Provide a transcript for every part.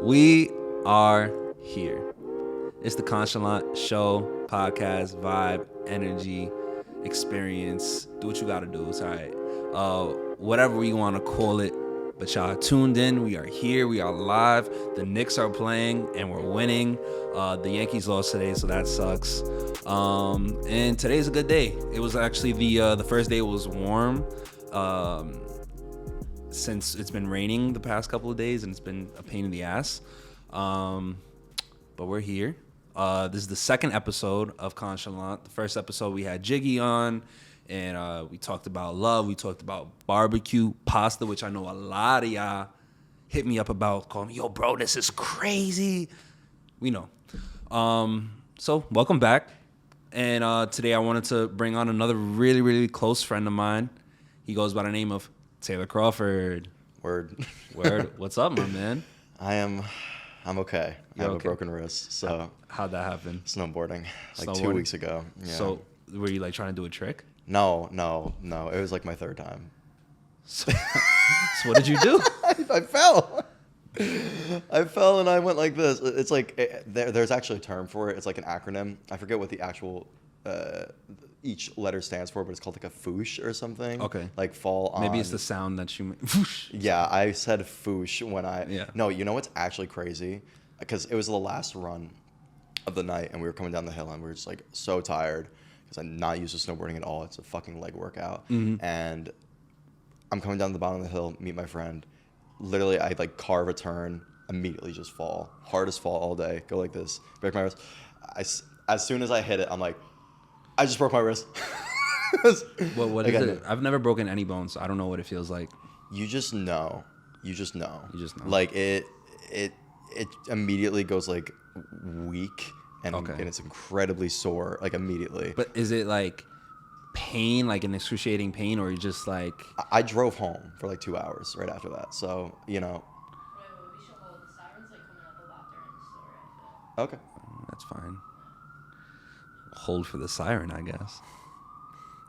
We are here. It's the Conchalant show, podcast, vibe, energy, experience. Do what you gotta do. It's all right. Whatever you want to call it. But y'all tuned in. We are here. We are live. The Knicks are playing and we're winning. The Yankees lost today, so that sucks. And today's a good day. It was actually the first day it was warm. Since it's been raining the past couple of days and it's been a pain in the ass. But we're here. This is the second episode of Conchalant. The first episode we had Jiggy on and we talked about love. We talked about barbecue pasta, which I know a lot of y'all hit me up about, calling me, yo, bro, this is crazy. We know. So welcome back. And today I wanted to bring on another really, really close friend of mine. He goes by the name of Taylor Crawford. Word. What's up, my man? I'm okay. I have a broken wrist. So how'd that happen? Snowboarding. 2 weeks ago. Yeah. So were you like trying to do a trick? No. It was like my third time. So what did you do? I fell. I fell and I went like this. It's like there's actually a term for it. It's like an acronym. I forget what the actual each letter stands for, but it's called like a FOOSH or something. Okay. Like fall on. Maybe it's the sound that you make. Yeah, I said FOOSH when I. Yeah. No, you know what's actually crazy? Because it was the last run of the night, and we were coming down the hill, and we were just like so tired because I'm not used to snowboarding at all. It's a fucking leg workout, and I'm coming down the bottom of the hill, meet my friend. Literally, I like carve a turn, immediately just fall. Hardest fall all day. Go like this, break my wrist. As soon as I hit it, I'm like, I just broke my wrist. Well, what is it? I've never broken any bones, so I don't know what it feels like. You just know. You just know. Like it immediately goes like weak and it's incredibly sore, like immediately. But is it like pain, like an excruciating pain, or you just like? I drove home for like 2 hours right after that, so you know. Wait, we should hold the sirens like coming up a lot during the story. I feel. Okay. That's fine. Hold for the siren, I guess.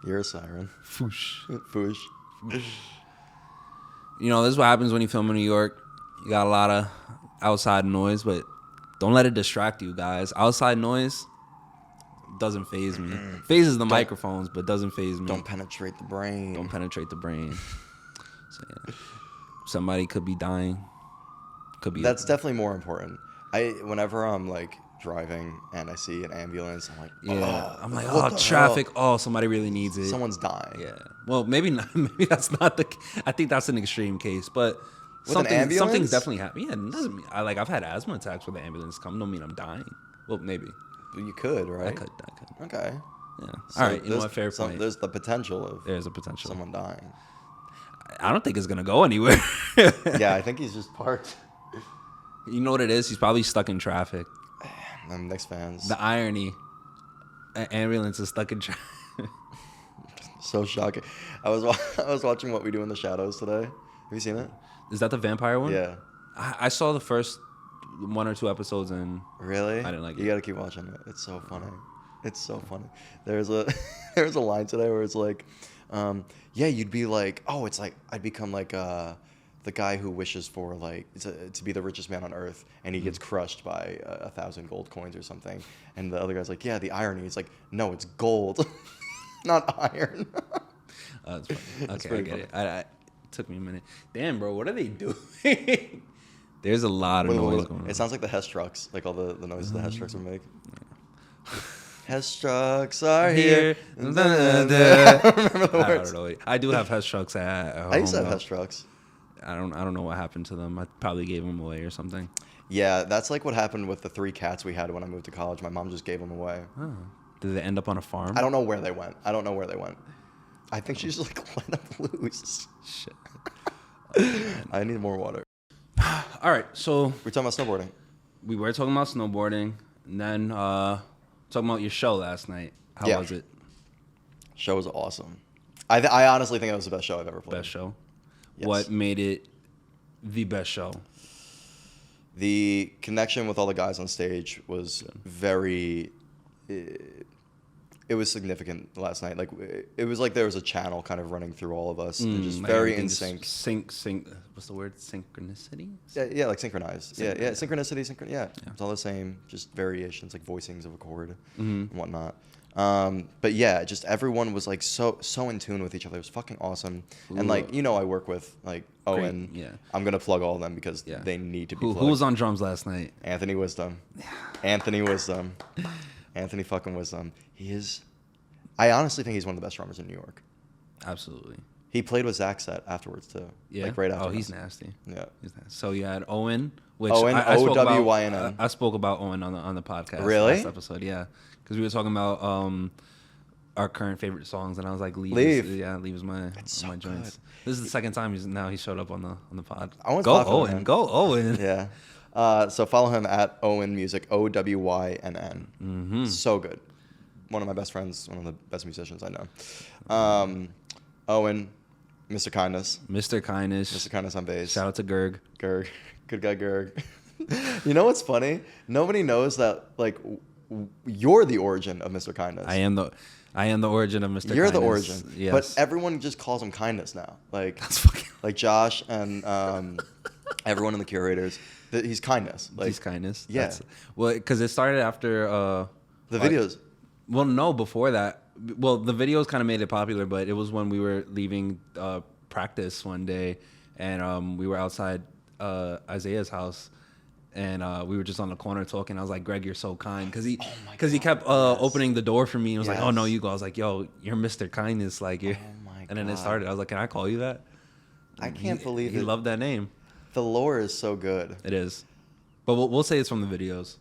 You're a siren. Foosh. Foosh. You know, this is what happens when you film in New York. You got a lot of outside noise, but don't let it distract you, guys. Outside noise doesn't faze me. Phases the microphones, but doesn't faze me. Don't penetrate the brain. So yeah, somebody could be dying. Could be. That's definitely more important. Whenever I'm like driving and I see an ambulance, I'm like, I'm like, oh, traffic. Hell? Oh, somebody really needs it. Someone's dying. Yeah. Well, maybe not. Maybe that's not the. I think that's an extreme case, but something's definitely happening. Yeah, it doesn't mean I've had asthma attacks where the ambulance come. Don't mean I'm dying. Well, maybe. You could, right? I could. Okay. Yeah. So all right. You know what? Fair point. There's the potential of. There's a potential. Someone dying. I don't think it's gonna go anywhere. Yeah, I think he's just parked. You know what it is? He's probably stuck in traffic. I'm Knicks fans. The irony. An ambulance is stuck in traffic. So shocking. I was watching What We Do in the Shadows today. Have you seen it? Is that the vampire one? Yeah. I saw the first 1 or 2 episodes and really? I didn't like it. You gotta keep watching it. It's so funny. It's so funny. There's a line today where it's like, yeah, you'd be like, oh, it's like I'd become like the guy who wishes for like to be the richest man on earth, and he gets crushed by 1,000 gold coins or something. And the other guy's like, yeah, the irony. It's like, no, it's gold, not iron. That's funny. Okay, I get it. It took me a minute. Damn, bro, what are they doing? There's a lot of noise going on. It sounds like the Hess trucks, like all the noises the Hess trucks would make. Hess trucks are here. I don't know. I do have Hess trucks at home. I used to have Hess trucks. I don't know what happened to them. I probably gave them away or something. Yeah, that's like what happened with the 3 cats we had when I moved to college. My mom just gave them away. Oh. Did they end up on a farm? I don't know where they went. I think she just like let them loose. Shit. I need more water. All right, so We're talking about snowboarding. We were talking about snowboarding, and then talking about your show last night. How was it? Show was awesome. I honestly think it was the best show I've ever played. Best show? Yes. What made it the best show? The connection with all the guys on stage was very... It it was significant last night. Like it was like there was a channel kind of running through all of us, and just like very everything in just sync. What's the word? Synchronicity. Yeah, like synchronized. Yeah, synchronicity. Yeah, it's all the same, just variations, like voicings of a chord and whatnot. But yeah, just everyone was like so in tune with each other. It was fucking awesome. Ooh. And like I work with like Owen. Yeah. I'm gonna plug all of them because they need to be plugged. Who was on drums last night? Anthony Wisdom. Anthony Wisdom. Anthony fucking Wisdom. I honestly think he's one of the best drummers in New York. Absolutely. He played with Zach's set afterwards too. Yeah. Like right after. Oh, he's nasty. Yeah. He's nasty. So you had Owen, which Owen, I spoke about- OWYNN. I spoke about Owen on the podcast. Really? Last episode, yeah, because we were talking about our current favorite songs, and I was like, Leave. Leave is my so my joints. good. This is the second time he showed up on the pod. Owen's Go popular, Owen, man. go Owen. Yeah. So follow him at Owen Music, OWYNN. Mm-hmm. So good. One of my best friends, one of the best musicians I know. Owen, Mr. Kindness. Mr. Kindness. Mr. Kindness on bass. Shout out to Gerg. Gerg. Good guy Gerg. You know what's funny? Nobody knows that like you're the origin of Mr. Kindness. I am the origin of Mr. You're Kindness. the origin. Yes. But everyone just calls him Kindness now. Like That's fucking like Josh and everyone in the curators. He's Kindness. Like he's Kindness. Yeah. Well, because it started after the videos. Well, no, before that. Well, the videos kind of made it popular, but it was when we were leaving practice one day, and we were outside Isaiah's house, and we were just on the corner talking. I was like, "Greg, you're so kind," because he kept opening the door for me. And I was like, "Oh no, you go." I was like, "Yo, you're Mr. Kindness," like you're. Oh my and then it God. started. I was like, "Can I call you that?" I can't believe he it. loved that name. The lore is so good. It is, but we'll say it's from the videos.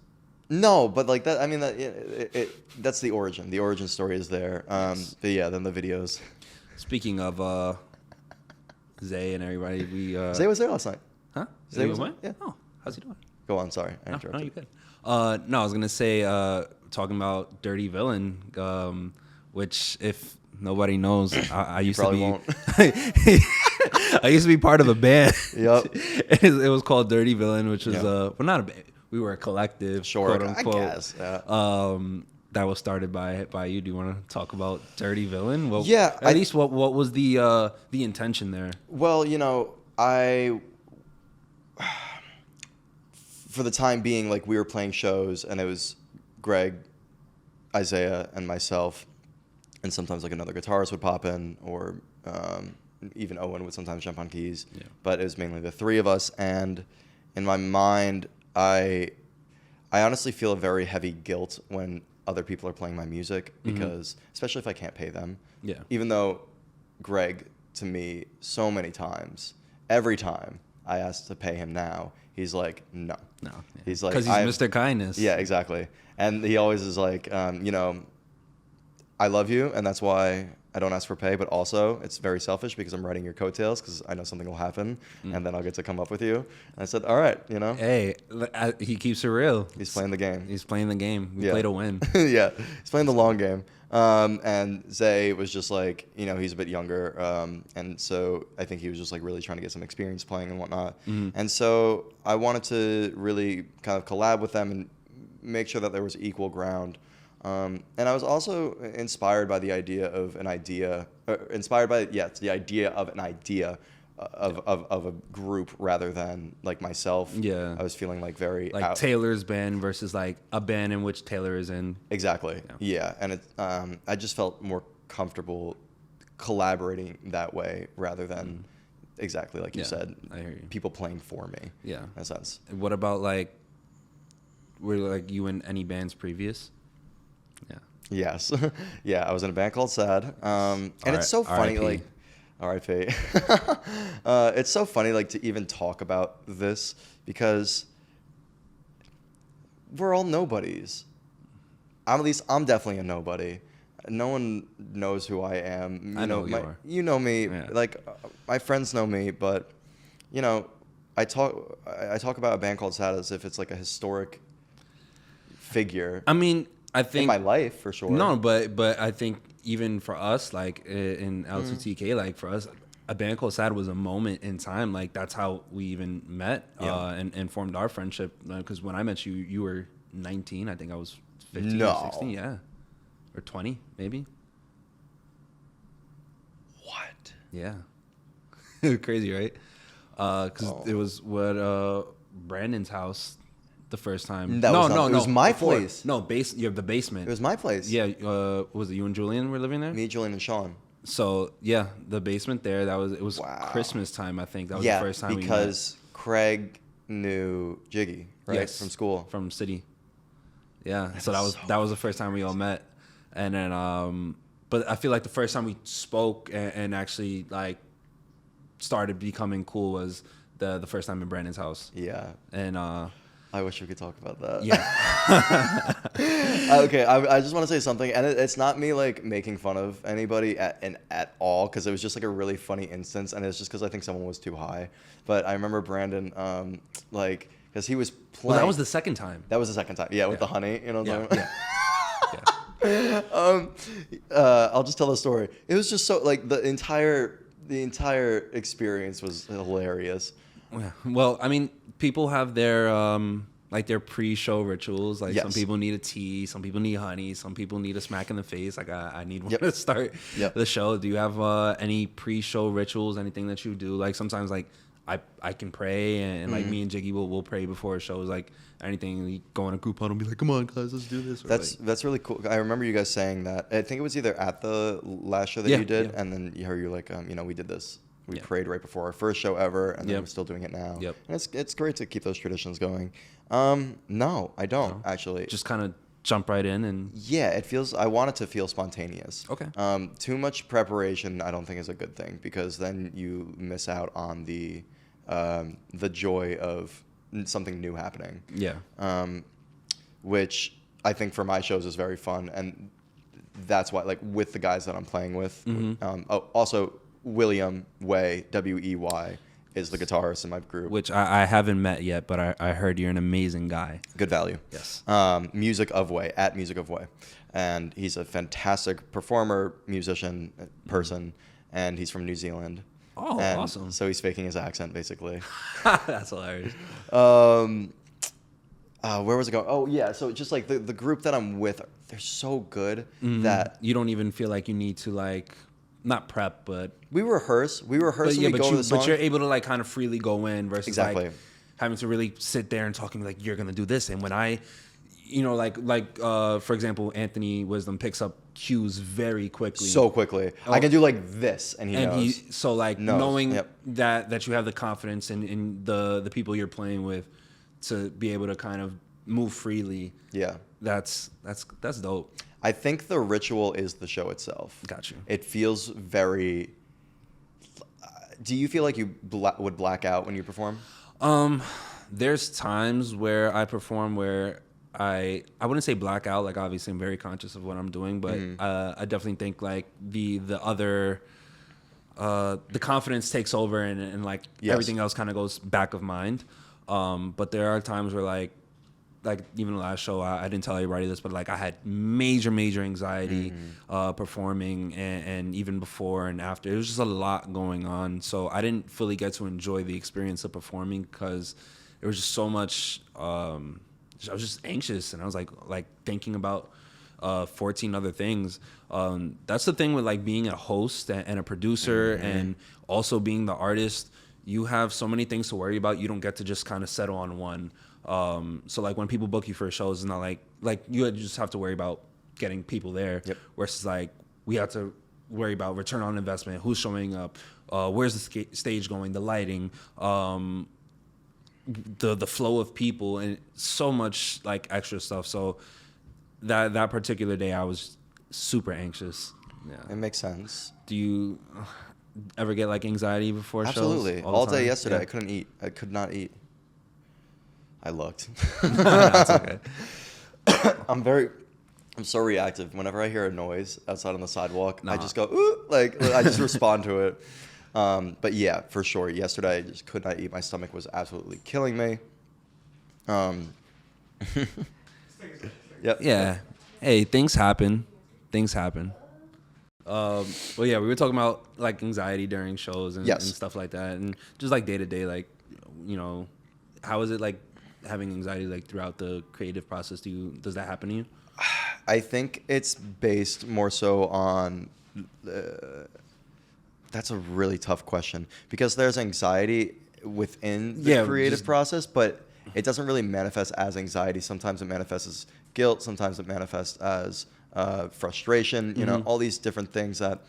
No, but like that. I mean, that's the origin. The origin story is there. Yes. But yeah, then the videos. Speaking of Zay and everybody, we Zay was there last night. huh? Zay was went? yeah. Oh, how's he doing? Go on. Sorry, I No, interrupted. you good. No, I was gonna say talking about Dirty Villain, which if nobody knows, I used to probably be. won't. I used to be part of a band. Yep. It was called Dirty Villain, which was Yep. well, not a band. We were a collective, Sure, quote unquote. I guess. Yeah. That was started by you. Do you want to talk about Dirty Villain? Well, Yeah, At least what was the intention there? Well, for the time being, like we were playing shows, and it was Greg, Isaiah, and myself, and sometimes like another guitarist would pop in, or even Owen would sometimes jump on keys. Yeah. But it was mainly the three of us, and in my mind, I honestly feel a very heavy guilt when other people are playing my music, because especially if I can't pay them. Yeah. Even though Greg, to me, so many times, every time I ask to pay him now, he's like, no. No, yeah. He's like, because he's Mr. Kindness. Yeah, exactly. And he always is like, I love you, and that's why I don't ask for pay, but also it's very selfish because I'm riding your coattails because I know something will happen, and then I'll get to come up with you. And I said, all right, Hey, he keeps it real. He's playing the game. He's playing the game. We Yeah. play to win. Yeah, he's playing the long game. And Zay was just like, he's a bit younger, and so I think he was just like really trying to get some experience playing and whatnot. And so I wanted to really kind of collab with them and make sure that there was equal ground. And I was also inspired by the idea of the idea of an idea of a group rather than like myself. Yeah. I was feeling like very Like Taylor's band versus like a band in which Taylor is in. Exactly. Yeah. And I just felt more comfortable collaborating that way rather than exactly like you said, I hear you. people playing for me. Yeah. In a sense. What about were like you in any bands previous? Yeah. Yes. Yeah. I was in a band called Sad. And it's so funny, R.I.P. like, R.I.P. It's so funny, like, to even talk about this because we're all nobodies. I'm definitely a nobody. No one knows who I am. I know who you are. You know me. Yeah. Like, my friends know me, but, I talk about a band called Sad as if it's like a historic figure. I mean, I think in my life, for sure. No, but I think even for us, like in L2TK, like for us, a band called Sad was a moment in time. Like that's how we even met and formed our friendship. Because when I met you, you were 19. I think I was 15 or 16. Yeah. or 20 maybe. What? Yeah. Crazy, right? Because it was Brandon's house the first time. That no, was not- no, it no. was my before. place. No, you have the basement. It was my place. Yeah. Was it you and Julian were living there? Me, Julian, and Sean. So yeah, the basement there. It was Wow. Christmas time. I think that was Yeah, the first time because Craig knew Jiggy, right, Yes. from school. from City. Yeah. So is that was the first time we all met, and then but I feel like the first time we spoke and actually like started becoming cool was the first time in Brandon's house. Yeah, And I wish we could talk about that. yeah. Okay, I just want to say something, and it's not me like making fun of anybody at all, because it was just like a really funny instance, and it's just because I think someone was too high. But I remember Brandon, like, because he was playing. Well, that was the second time. That was the second time. Yeah, with the honey, you know what I'm talking about? Yeah. I'll just tell the story. It was just so like the entire experience was hilarious. Yeah. Well, I mean, people have their like their pre-show rituals. Like some Yes. people need a tea, some people need honey, some people need a smack in the face. Like I need one Yep. to start Yep. the show. Do you have any pre-show rituals? Anything that you do? Like sometimes like I can pray and like me and Jiggy will pray before shows. Like anything, we go in a group huddle and be like, "Come on, guys, let's do this." Or That's really cool. I remember you guys saying that. I think it was either at the last show that Yeah, you did, yeah. and then you're like, we did this. We Yeah. prayed right before our first show ever, and then Yep. we're still doing it now. Yep. And it's great to keep those traditions going. No, I don't actually. just kind of jump right in and Yeah, it feels. I want it to feel spontaneous. Okay. Too much preparation, I don't think, is a good thing, because then you miss out on the joy of something new happening. yeah. Which I think for my shows is very fun, and that's why, like, with the guys that I'm playing with. Also, William Way, Wey, is the guitarist in my group. Which I haven't met yet, but I heard you're an amazing guy. Good value. Yes. Music of Way, at Music of Way. And he's a fantastic performer, musician, person, and he's from New Zealand. Oh, And awesome. So he's faking his accent, basically. That's hilarious. Where was it going? Oh, yeah. So just like the group that I'm with, they're so good that You don't even feel like you need to like not prep, but we rehearse. We rehearse and we go over the but song. you're able to like kind of freely go in versus Exactly. like having to really sit there and talking like you're gonna do this. And when I, for example, Anthony Wisdom picks up cues very quickly. So quickly. Oh. I can do like this, and he and knows. so like Knows, knowing yep. that you have the confidence in the people you're playing with to be able to kind of move freely. Yeah. That's dope. I think the ritual is the show itself. Got you. It feels very. Do you feel like you would black out when you perform? There's times where I perform where I wouldn't say black out. Like obviously I'm very conscious of what I'm doing, but I definitely think like the other the confidence takes over and like Yes. everything else kind of goes back of mind. But there are times where like even the last show, I didn't tell everybody this, but like I had major anxiety performing, and even before and after, it was just a lot going on. So I didn't fully get to enjoy the experience of performing because there was just so much. I was just anxious, and I was like thinking about 14 other things. That's the thing with like being a host and a producer, and also being the artist. You have so many things to worry about. You don't get to just kind of settle on one. So like when people book you for shows, it's not like you just have to worry about getting people there. Yep. Versus like we have to worry about return on investment, who's showing up, where's the stage going, the lighting, the flow of people, and so much like extra stuff. So that particular day, I was super anxious. It Yeah. makes sense. Do you ever get like anxiety before shows? Absolutely. the All day time? yesterday, Yeah. I couldn't eat. I could not eat. I looked. That's okay. I'm so reactive. Whenever I hear a noise outside on the sidewalk, I Nah. just go, ooh, like I just respond to it. But yeah, for sure. Yesterday, I just could not eat. My stomach was absolutely killing me. Yep. Yeah. Hey, things happen. But yeah, we were talking about like anxiety during shows and, Yes. and stuff like that, and just like day to day, like how is it like having anxiety like throughout the creative process? Does that happen to you? I think it's based more so on. That's a really tough question because there's anxiety within the creative process, but it doesn't really manifest as anxiety. Sometimes it manifests as guilt. Sometimes it manifests as frustration. You know, all these different things that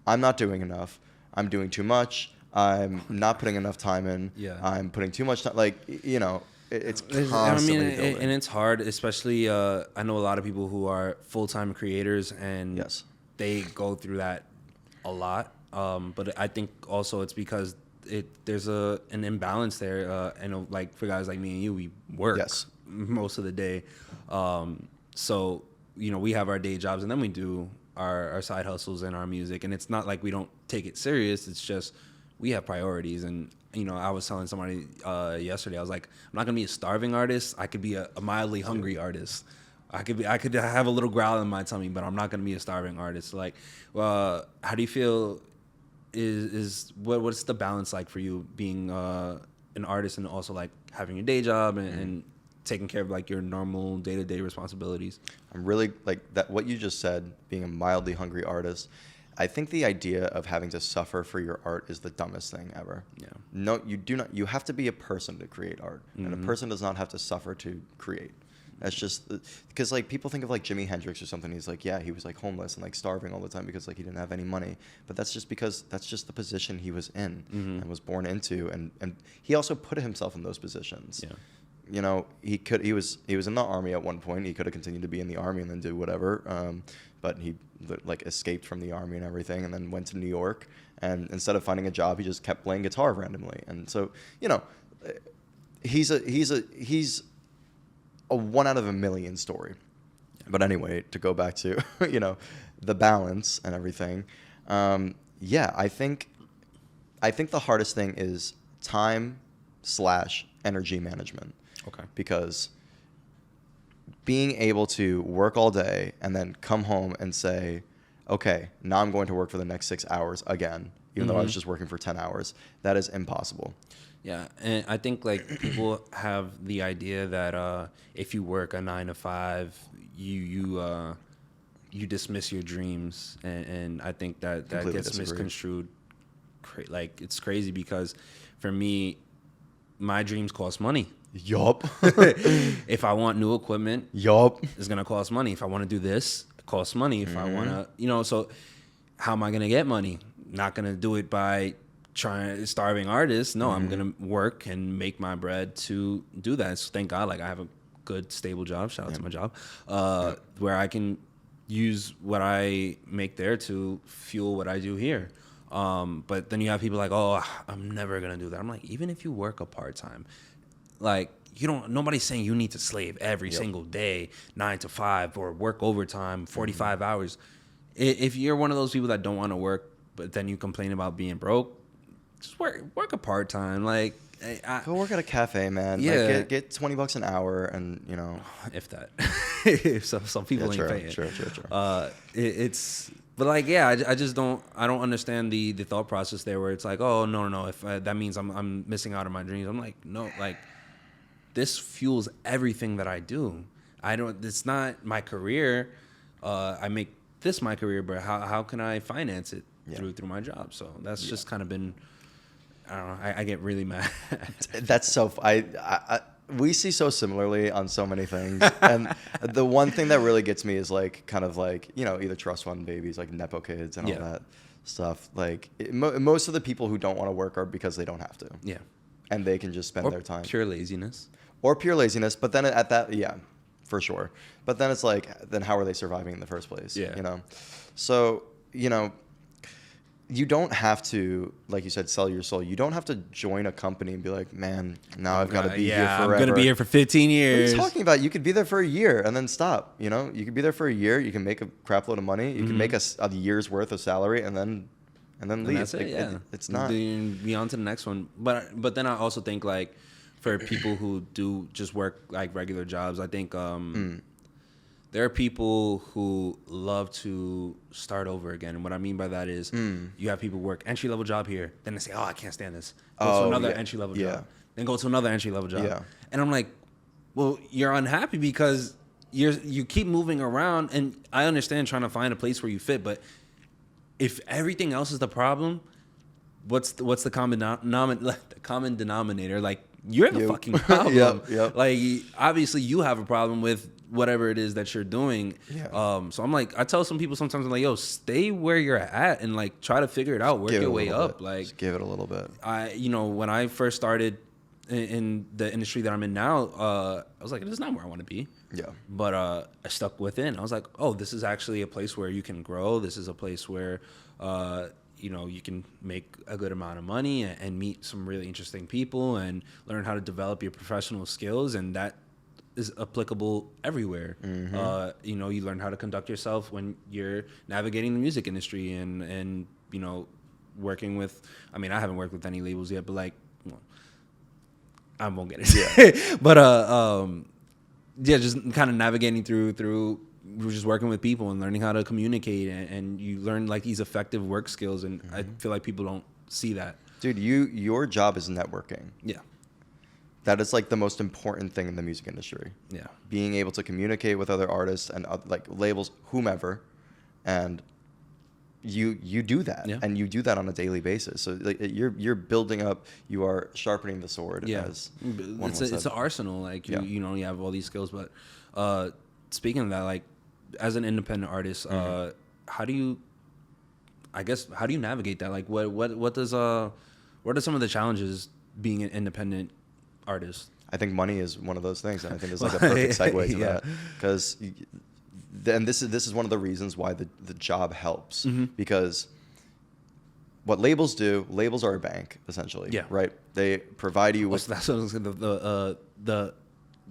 I'm not doing enough. I'm doing too much. I'm not putting enough time in. Yeah. I'm putting too much time. Like, you know, it's constantly building. And it's hard, especially I know a lot of people who are full-time creators, and they go through that a lot. But I think also it's because there's an imbalance there. And like for guys like me and you, we work most of the day. So, you know, we have our day jobs and then we do our side hustles and our music. And it's not like we don't take it serious. It's just we have priorities. And, you know, I was telling somebody yesterday, I was like, I'm not going to be a starving artist. I could be a mildly hungry artist. I could have a little growl in my tummy, but I'm not going to be a starving artist. Like, how do you feel what's the balance like for you being an artist and also like having your day job and taking care of like your normal day-to-day responsibilities? I'm really like that. What you just said, being a mildly hungry artist, I think the idea of having to suffer for your art is the dumbest thing ever. Yeah. No, you do not. You have to be a person to create art, and a person does not have to suffer to create. That's just because like people think of like Jimi Hendrix or something. He's like, yeah, he was like homeless and like starving all the time because like he didn't have any money. But that's just because that's just the position he was in and was born into, and he also put himself in those positions. Yeah. You know, he was in the army at one point. He could have continued to be in the army and then do whatever. But he like escaped from the army and everything, and then went to New York. And instead of finding a job, he just kept playing guitar randomly. And so, you know, he's a 1 out of a million story. But anyway, to go back to, you know, the balance and everything. Yeah, I think the hardest thing is time/energy management. Okay. Because being able to work all day and then come home and say, okay, now I'm going to work for the next 6 hours again, even though I was just working for 10 hours, that is impossible. Yeah, and I think like people have the idea that if you work a 9 to 5, you dismiss your dreams, and I think that gets misconstrued. Like it's crazy because for me, my dreams cost money. Yup. If I want new equipment, it's gonna cost money. If I want to do this, it costs money. If I want to, you know, so how am I gonna get money? Not gonna do it by starving artists. No, I'm gonna work and make my bread to do that. So thank God, like I have a good stable job. Shout out to my job, where I can use what I make there to fuel what I do here. But then you have people like, oh, I'm never gonna do that. I'm like, even if you work a part-time, like nobody's saying you need to slave every single day, 9 to 5, or work overtime, 45 hours. If you're one of those people that don't want to work, but then you complain about being broke, just work a part-time. Like, go work at a cafe, man. Yeah. Like, get $20 an hour, and you know, if that. If some people ain't paying. Sure. But like, yeah, I don't understand the thought process there, where it's like, oh no, if that means I'm missing out on my dreams. I'm like, no, like this fuels everything that I do. It's not my career. I make this my career, but how can I finance it through my job? So that's just kind of been. I don't know. I get really mad. That's so. We see so similarly on so many things, and the one thing that really gets me is like kind of like, you know, either trust fund babies, like nepo kids and all that stuff. Like most of the people who don't want to work are because they don't have to. Yeah, and they can just spend their time. Pure laziness. But then at that, for sure. But then it's like, then how are they surviving in the first place? Yeah, you know. So, you know, you don't have to, like you said, sell your soul. You don't have to join a company and be like, man, now I've got to be here forever. I'm going to be here for 15 years. What are you talking about? You could be there for a year and then stop. You know, you could be there for a year. You can make a crap load of money. You can make a year's worth of salary and then leave. That's it, it's not. Be on to the next one. But then I also think like for people who do just work like regular jobs, I think there are people who love to start over again. And what I mean by that is you have people work entry-level job here. Then they say, oh, I can't stand this. Go to another entry-level job. Then go to another entry-level job. Yeah. And I'm like, well, you're unhappy because you keep moving around, and I understand trying to find a place where you fit, but if everything else is the problem, what's the common denominator? Like, you're the fucking problem. Yep. Like, obviously you have a problem with whatever it is that you're doing. Yeah. So I'm like, I tell some people sometimes, I'm like, yo, stay where you're at and like try to figure it out, work your way up. Bit. Like, just give it a little bit. when I first started in the industry that I'm in now, I was like, this is not where I want to be. Yeah. But I stuck within. I was like, oh, this is actually a place where you can grow. This is a place where, you can make a good amount of money and meet some really interesting people and learn how to develop your professional skills. And that is applicable everywhere. Mm-hmm. You learn how to conduct yourself when you're navigating the music industry and working with, I mean, I haven't worked with any labels yet, but like, well, I won't get it. Yeah. But just kind of navigating through just working with people and learning how to communicate, and you learn like these effective work skills, and I feel like people don't see that. Dude, your job is networking. Yeah. That is like the most important thing in the music industry. Yeah. Being able to communicate with other artists and like labels, whomever, and you do that, and you do that on a daily basis. So like, you're building up, you are sharpening the sword. Yeah, as it's an arsenal. Like you have all these skills. But speaking of that, like as an independent artist, how do you navigate that? Like what are some of the challenges being an independent artist? I think money is one of those things, and I think it's like a perfect segue to that, because. And this is one of the reasons why the job helps, because what labels are a bank, essentially. Yeah. Right. They provide you with. So that's what I was saying, the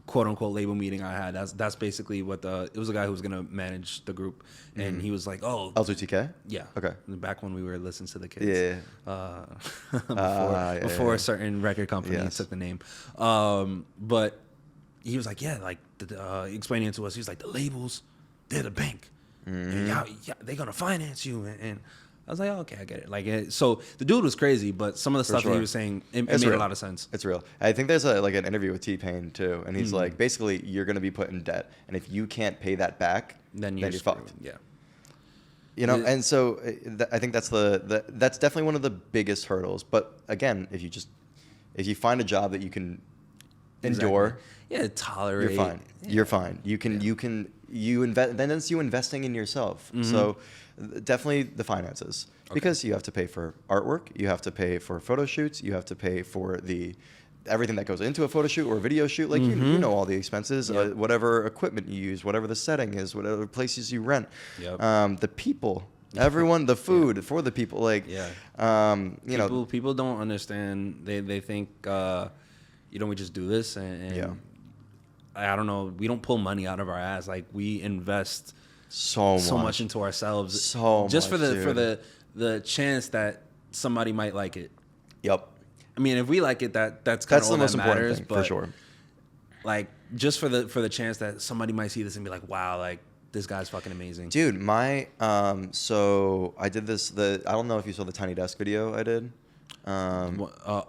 quote unquote label meeting I had. That's basically what it was a guy who was gonna manage the group, and he was like, oh, L2TK. Yeah. Okay. Back when we were listening to the kids. Yeah. Before a certain record company took the name, but he was like, explaining it to us. He was like, the labels. They're the bank. And they're gonna finance you, and I was like, oh, okay, I get it. Like, so the dude was crazy, but some of the stuff that he was saying, it made a lot of sense. It's real. I think there's an interview with T-Pain too, and he's like, basically, you're gonna be put in debt, and if you can't pay that back, then you're fucked. Yeah. And so I think that's that's definitely one of the biggest hurdles. But again, if you find a job that you can endure, tolerate, you're fine. Yeah. You're fine. You invest. Then it's you investing in yourself. So definitely the finances, because you have to pay for artwork, you have to pay for photo shoots, you have to pay for everything that goes into a photo shoot or a video shoot. Like you know all the expenses, whatever equipment you use, whatever the setting is, whatever places you rent, the people, everyone, the food for the people. Like people don't understand. They think we just do this and I don't know. We don't pull money out of our ass. Like, we invest so much into ourselves. Just for the chance that somebody might like it. Yep. I mean, if we like it, that's kind of all the most that important matters. Thing, but for sure. Like, just for the chance that somebody might see this and be like, wow, like this guy's fucking amazing. Dude, so I did this. I don't know if you saw the Tiny Desk video I did.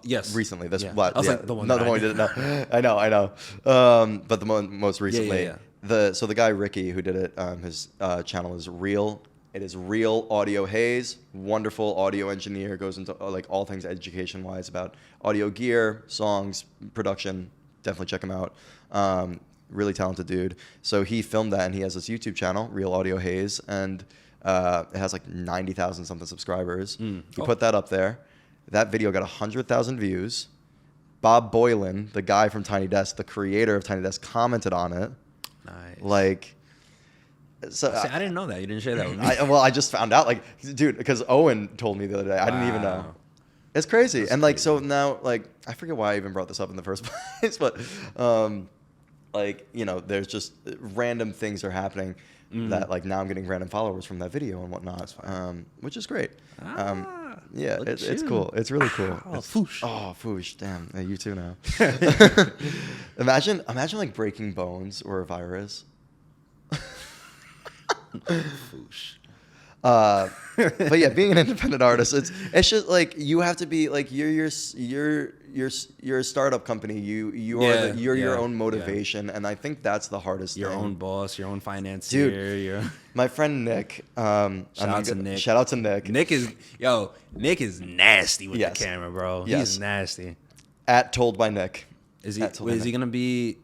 Yes. Recently, I was like, the one we didn't know. I know. But the most recently, the guy Ricky who did it, his channel is Real. It is Real Audio Haze. Wonderful audio engineer, goes into like all things education wise about audio gear, songs, production. Definitely check him out. Really talented dude. So he filmed that, and he has this YouTube channel, Real Audio Haze, and it has like 90,000 something subscribers. He put that up there. That video got 100,000 views. Bob Boylan, the guy from Tiny Desk, the creator of Tiny Desk, commented on it. Nice. Like, so see, I didn't know that. You didn't share that with me. I just found out, like, dude, because Owen told me the other day. I didn't even know. It's crazy. That's crazy. So now, like, I forget why I even brought this up in the first place, but there's just random things are happening that, like, now I'm getting random followers from that video and whatnot, which is great. Yeah, it's cool. It's really cool. Oh, FOOSH. Oh, FOOSH. Damn, you too now. Imagine like breaking bones or a virus. FOOSH. But yeah, being an independent artist, it's just like you have to be like you're a startup company. You're your own motivation, and I think that's the hardest Your thing. own boss, your own financier. Dude, my friend Nick. Shout out to Nick. Shout out to Nick. Nick is nasty with Yes. the camera, bro. Yes. He's nasty. At Told by Nick. Is At Told by he Nick. gonna be?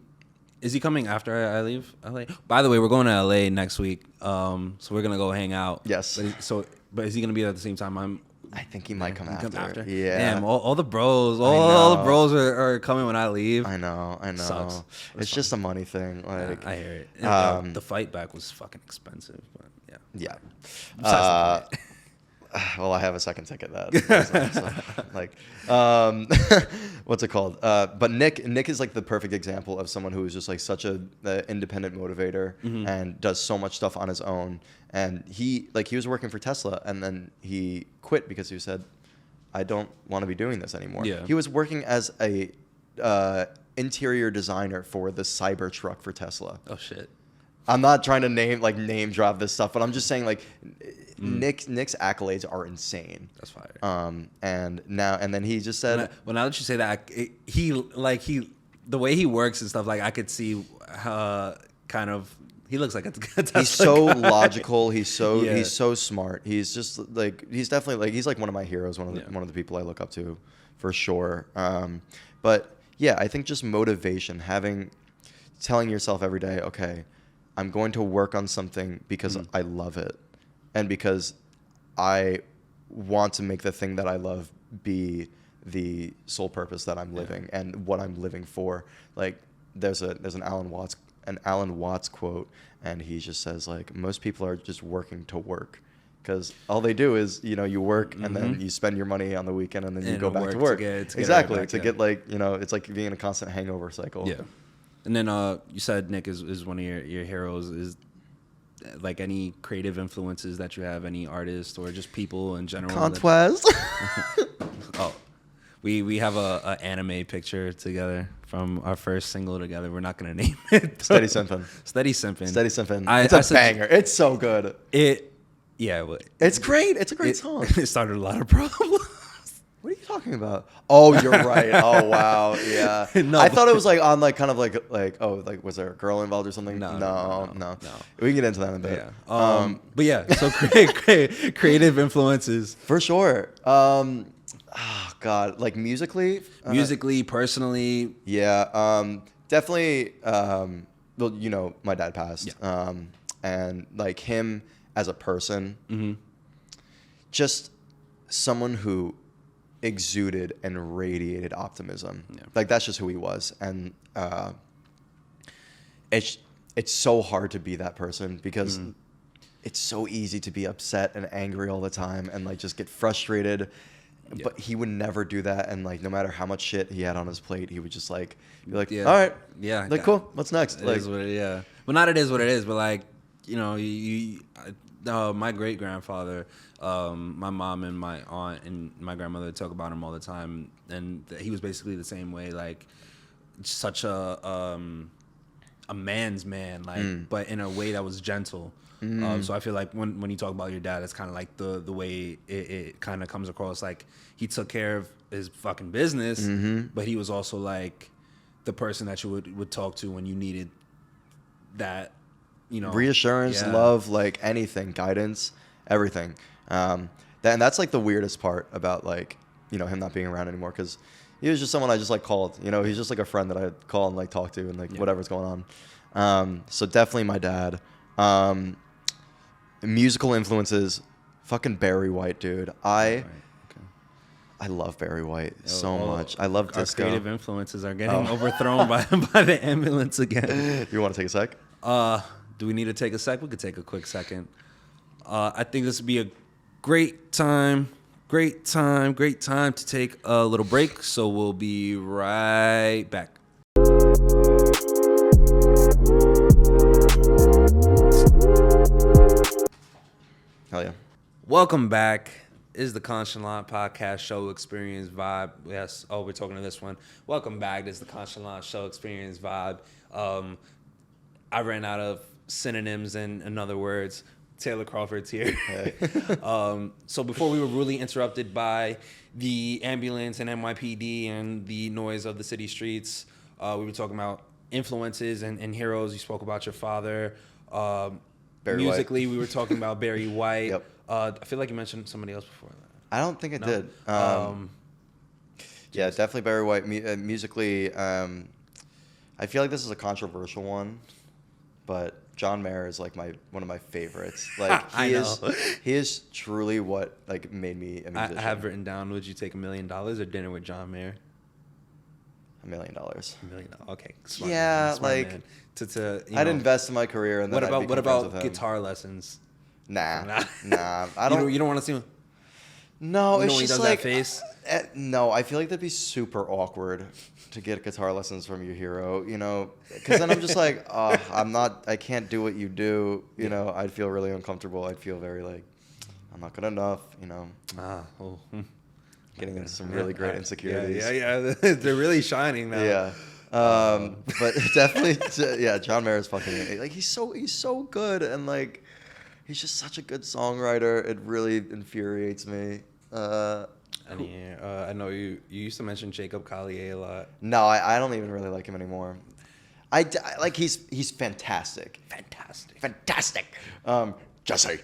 Is he coming after I leave LA? By the way, we're going to LA next week. So we're gonna go hang out. Yes. But is he gonna be there at the same time? I think he might come after. Yeah. Yeah. Damn, all the bros, all the bros are coming when I leave. I know. Sucks. It's just a money thing. Like, I hear it. And, the fight back was fucking expensive, but yeah. yeah. Besides the point. Well, I have a second ticket. What's it called? But Nick is like the perfect example of someone who is just like such a independent motivator and does so much stuff on his own. And he was working for Tesla, and then he quit because he said, "I don't want to be doing this anymore." Yeah. He was working as a interior designer for the Cybertruck for Tesla. Oh shit. I'm not trying to name drop this stuff, but I'm just saying like Nick's accolades are insane. That's fire. And then he just said, well, now that you say that, the way he works and stuff, like I could see kind of he looks like a Tesla he's so guy. logical. He's so smart. He's just like he's definitely like he's like one of my heroes. One of the people I look up to, for sure. But yeah, I think just motivation, telling yourself every day, okay, I'm going to work on something because I love it, and because I want to make the thing that I love be the sole purpose that I'm living and what I'm living for. Like there's an Alan Watts quote, and he just says like most people are just working to work, because all they do is you work and then you spend your money on the weekend and then you go back to work. Exactly, to get like it's like being in a constant hangover cycle. Yeah. And then you said Nick is one of your heroes. Is like any creative influences that you have, any artists or just people in general? Conquest. Oh, we have a anime picture together from our first single together. We're not gonna name it. Steady Simpin'. Steady Simpin'. Steady Simpin'. It's a banger. It's so good. It's great. It's a great song. It started a lot of problems. What are you talking about? Oh, you're right. Oh, wow. Yeah. No, I thought it was like on like kind of like was there a girl involved or something? No. We can get into that in a bit. Yeah. But yeah, so creative influences for sure. Oh God, like musically, personally. Yeah. Definitely. Well, my dad passed. Yeah. And like him as a person, just someone who exuded and radiated optimism. Yeah. Like that's just who he was, and it's so hard to be that person because it's so easy to be upset and angry all the time and like just get frustrated. Yeah. But he would never do that, and like no matter how much shit he had on his plate, he would just like be like, all right, like cool, what's next? Well, not it is what it is, but like my great grandfather, my mom and my aunt and my grandmother talk about him all the time, and he was basically the same way, like such a man's man, like but in a way that was gentle. So I feel like when you talk about your dad, it's kind of like the way it kind of comes across, like he took care of his fucking business, but he was also like the person that you would talk to when you needed that. Reassurance, love, like anything, guidance, everything. And that's like the weirdest part about like, him not being around anymore, because he was just someone I just like called. He's just like a friend that I call and like talk to and like whatever's going on. So definitely my dad. Musical influences, fucking Barry White, dude. I love Barry White so much. I love disco. Our creative influences are getting overthrown by the ambulance again. You want to take a sec? Do we need to take a sec? We could take a quick second. I think this would be a great time to take a little break. So we'll be right back. Hell yeah. Welcome back. This is the Conchalant podcast show experience vibe. Yes. Oh, we're talking to this one. Welcome back. This is the Conchalant show experience vibe. I ran out of synonyms and in other words Taylor Crawford's here. Hey. So before we were really interrupted by the ambulance and NYPD and the noise of the city streets, we were talking about influences and heroes. You spoke about your father. Barry Musically, White. we were talking about Barry White. Yep. I feel like you mentioned somebody else before that. I don't think I No? did. Yeah, definitely Barry White. Musically, I feel like this is a controversial one, but John Mayer is like one of my favorites. Like he is truly what like made me a musician. I have written down, would you take $1 million or dinner with John Mayer? $1 million. $1 million. Okay. Smart Yeah, man, smart like man. To I'd invest in my career and then what I'd become about friends with him. guitar lessons? Nah. I don't. You don't want to see him. No, You it's know when he just does that like face? no. I feel like that'd be super awkward to get guitar lessons from your hero. You know, because then I'm just like, I can't do what you do. You know, I'd feel really uncomfortable. I'd feel very like, I'm not good enough. You know. Getting into some really great insecurities. Yeah. They're really shining now. Yeah. But definitely, yeah. John Mayer is fucking like he's so good and like he's just such a good songwriter. It really infuriates me. I know you used to mention Jacob Collier a lot. No, I don't even really like him anymore. I like he's fantastic. Fantastic. Jesse.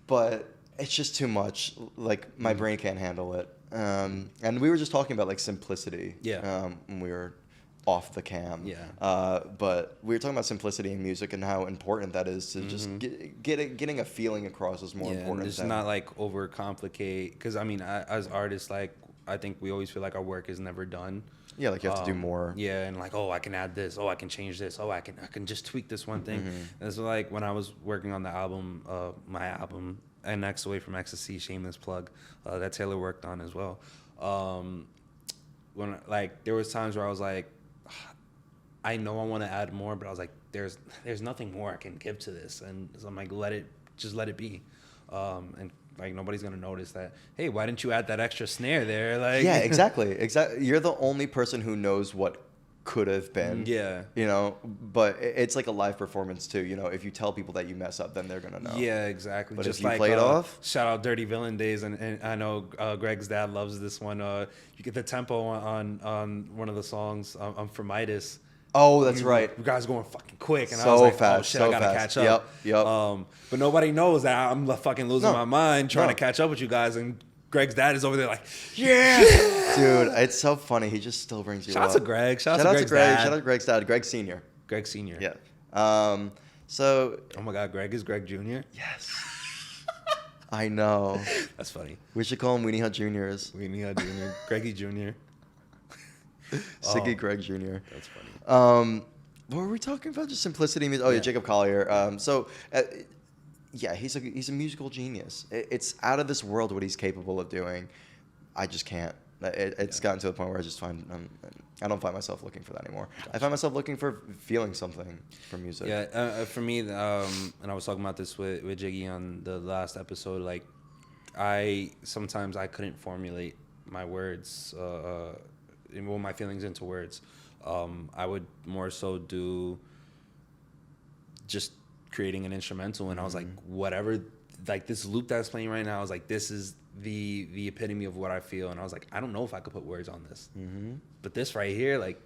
But it's just too much. Like my brain can't handle it. And we were just talking about like simplicity. Yeah. When we were off the cam. Yeah. But we were talking about simplicity in music and how important that is to just getting a feeling across is more important. It's not like overcomplicate. Because I mean, as artists, like I think we always feel like our work is never done. Yeah, like you have to do more. Yeah, and like, I can add this. I can change this. I can just tweak this one thing. And so like when I was working on the album, my album, and Next Away from Ecstasy, shameless plug, that Taylor worked on as well. When like there was times where I was like, I know I want to add more, but I was like, there's nothing more I can give to this, and so I'm like, let it be, and like nobody's gonna notice that. Hey, why didn't you add that extra snare there? Like, yeah, exactly. You're the only person who knows what could have been. Yeah. You know, but it's like a live performance too. You know, if you tell people that you mess up, then they're gonna know. Yeah, exactly. But just if you like, play it off, shout out Dirty Villain Days, and I know Greg's dad loves this one. You get the tempo on one of the songs. I'm from Midas. Oh, that's right. You guys going fucking quick, and So I was like, fast, "Oh shit, so I gotta fast. catch up." Yep. But nobody knows that I'm fucking losing my mind trying No. to catch up with you guys, and Greg's dad is over there like, "Yeah, Dude, it's so funny. He just still brings you Shout up. out to Greg. Shout out to Greg. Greg's dad. Shout out to Greg's dad. Greg Senior. Greg Senior. Yeah. So. Oh my God, Greg is Greg Junior. Yes. I know. That's funny. We should call him Weenie Hut Juniors. Weenie Hut Junior. Greggy Junior. Siggy Greg Junior. That's funny. What were we talking about? Just simplicity. Oh yeah, Jacob Collier. Yeah, he's a musical genius. It's out of this world what he's capable of doing. I just can't. It's gotten to the point where I just I don't find myself looking for that anymore. Gotcha. I find myself looking for feeling something from music. Yeah, for me, and I was talking about this with Jiggy on the last episode. Like, sometimes I couldn't formulate my words, my feelings into words. I would more so do just creating an instrumental, and I was like, whatever, like this loop that's playing right now, I was like, this is the epitome of what I feel, and I was like, I don't know if I could put words on this, but this right here, like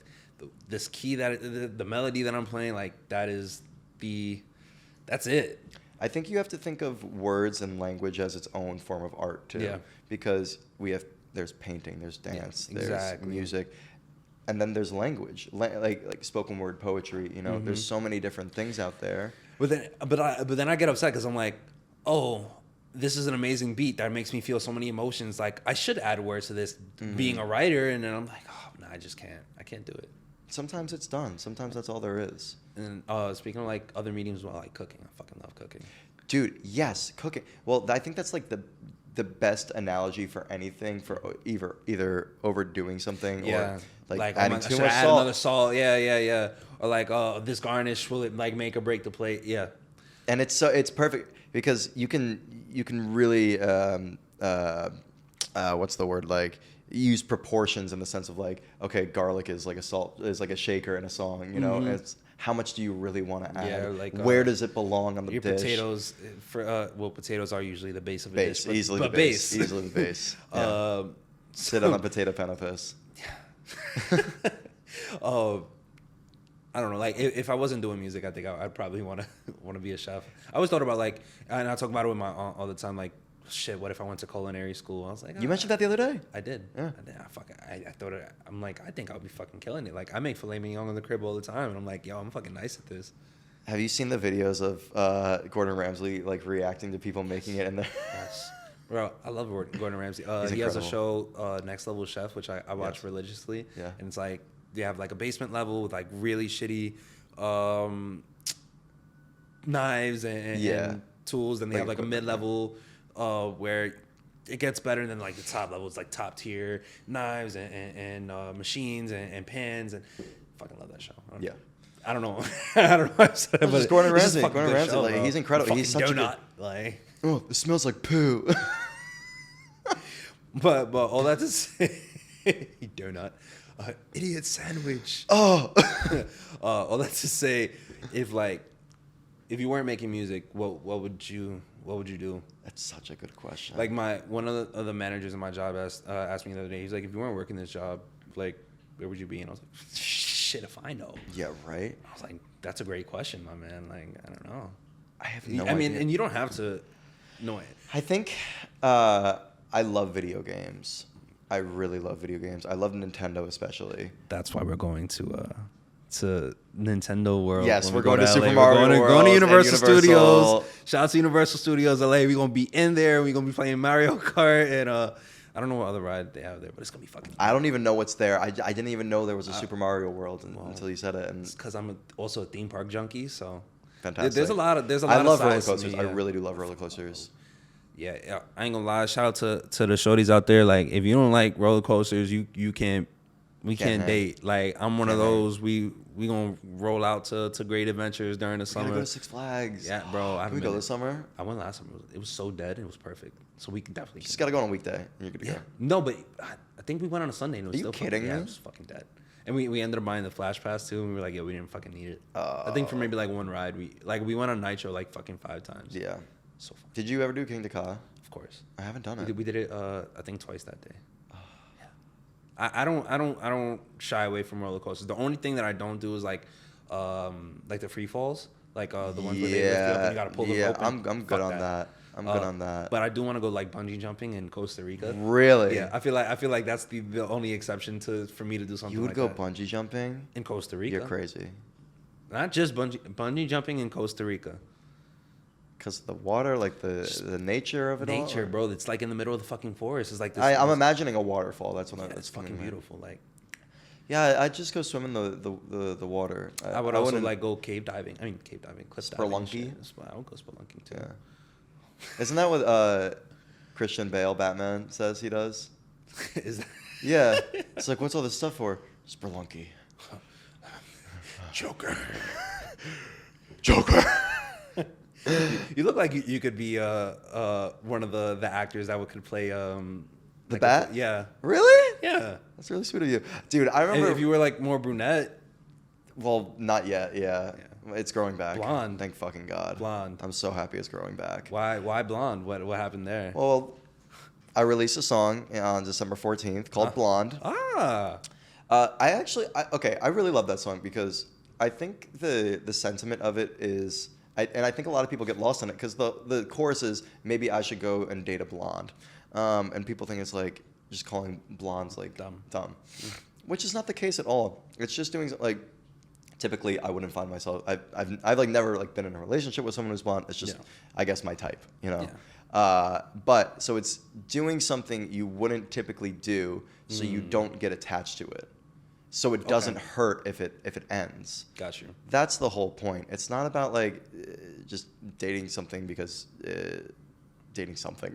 this key that the melody that I'm playing, like that's it. I think you have to think of words and language as its own form of art too. Yeah. Because there's painting, there's dance, there's exactly. music. And then there's language, like spoken word poetry. You know, there's so many different things out there. But then I get upset because I'm like, oh, this is an amazing beat that makes me feel so many emotions. Like I should add words to this, being a writer, and then I'm like, oh no, I just can't. I can't do it. Sometimes it's done. Sometimes that's all there is. And speaking of like other mediums, well, like cooking, I fucking love cooking. Dude, yes, cooking. Well, I think that's like the best analogy for anything, for either overdoing something or like adding too much add salt. Another salt. Yeah. Or like, oh, this garnish, will it like make or break the plate? Yeah. And it's perfect because you can really what's the word, like use proportions in the sense of like, okay, garlic is like a salt, is like a shaker in a song, you know. It's how much do you really want to add? Yeah, like, where does it belong on the your dish? potatoes potatoes are usually the base of a Base, dish. But, easily but the base. Easily the base. Yeah. Sit on a potato panopus. I don't know. Like, if I wasn't doing music, I think I'd probably want to be a chef. I always thought about, like, and I talk about it with my aunt all the time. Like, shit, what if I went to culinary school? I was like, You mentioned that the other day. I did. Yeah. I thought it. I'm like, I think I'll be fucking killing it. Like, I make filet mignon in the crib all the time, and I'm like, yo, I'm fucking nice at this. Have you seen the videos of Gordon Ramsay like reacting to people making it in there? Yes. Bro, I love Gordon Ramsay. He's he has a incredible. show, Next Level Chef, which I watch Yes. religiously. Yeah. And it's like, they have like a basement level with like really shitty knives and tools. Then they Like have like a equipment, mid-level where it gets better than like the top level. It's like top tier knives and machines and pans. And fucking love that show. I don't know. I don't know why I said it, but Just Gordon it's just Ramsay. fucking Gordon good Ramsay, show, like, bro. he's incredible. He's Fucking such a donut. good- Like, Oh, it smells like poo. but all that to say, donut, idiot sandwich. Oh. All that to say, if you weren't making music, what would you do? That's such a good question. Like one of the managers in my job asked me the other day. He's like, if you weren't working this job, like, where would you be? And I was like, shit, if I know. Yeah, right. I was like, that's a great question, my man. Like, I don't know. I have no idea. I mean, and you don't have to know it. I think I love video games. I really love video games. I love Nintendo especially. That's why we're going to Nintendo World. Yes, when we're we go going to LA. Super We're Mario going World to and Universal Studios. Universal. Shout out to Universal Studios LA. We're gonna be in there. We're gonna be playing Mario Kart and I don't know what other ride they have there, but it's gonna be fucking. I don't even know what's there. I didn't even know there was a Super Mario World until you said it. And it's because I'm also a theme park junkie, so fantastic. there's a lot of I love roller sides to coasters. me, I yeah. really do love roller coasters. Yeah, I ain't gonna lie. Shout out to the shorties out there. Like, if you don't like roller coasters, we can't hang. date. Like, I'm one of Can't hang. those. We gonna roll out to Great Adventures during the We summer. gotta go to Six Flags. Yeah, bro. Can we go this summer? I went last summer. It was so dead. It was perfect. So we can definitely. Just gotta go on a weekday. You're good to Yeah. go. No, but I think we went on a Sunday and it was Are you still kidding fucking, Yeah, me? it was fucking dead. And we ended up buying the Flash Pass too, and we were like, yeah, we didn't fucking need it. I think for maybe like one ride, we went on Nitro like fucking 5 times. Yeah. So fun. Did you ever do King Ka? Of course. I haven't done We it. did it. I think twice that day. Yeah. I don't shy away from roller coasters. The only thing that I don't do is like the free falls, like the ones where they lift you up and you gotta pull the rope. I'm good on that. I'm good on that. But I do want to go like bungee jumping in Costa Rica. Really? Yeah, I feel like that's the only exception for me to do something. You would like go that. bungee jumping? In Costa Rica. You're crazy. Not just bungee jumping in Costa Rica. Because the water, like the nature of it all? Nature, bro. It's like in the middle of the fucking forest. It's like this. I'm imagining a waterfall. That's what Yeah, that's it's fucking coming to mind. beautiful. Like, Yeah, I'd just go swim in the water. I would also wouldn't- like go cave diving. I mean, cave diving, cliff diving. and Spelunky? shit. I would go spelunking too. Yeah. Isn't that what Christian Bale Batman says he does? Is that Yeah. It's like, what's all this stuff for? Spelunky. Joker? Joker. You look like you could be one of the actors that could play The like Bat? yeah. Really? Yeah. That's really sweet of you. Dude, I And remember. if you were like more brunette, Well, not yet, yeah. It's growing back. Blonde. Thank fucking God. Blonde. I'm so happy it's growing back. why blonde? What happened there? Well, I released a song on December 14th called Blonde. Ah. I really love that song because I think the sentiment of it is, and I think a lot of people get lost in it because the chorus is, maybe I should go and date a blonde. And people think it's like just calling blondes like dumb. Which is not the case at all. It's just doing like, typically I wouldn't find myself, I've like never like been in a relationship with someone who's blonde. It's just, I guess, my type, you know? Yeah. But so it's doing something you wouldn't typically do so you don't get attached to it. So it doesn't hurt if it ends. Got you. That's the whole point. It's not about like just dating something because dating something.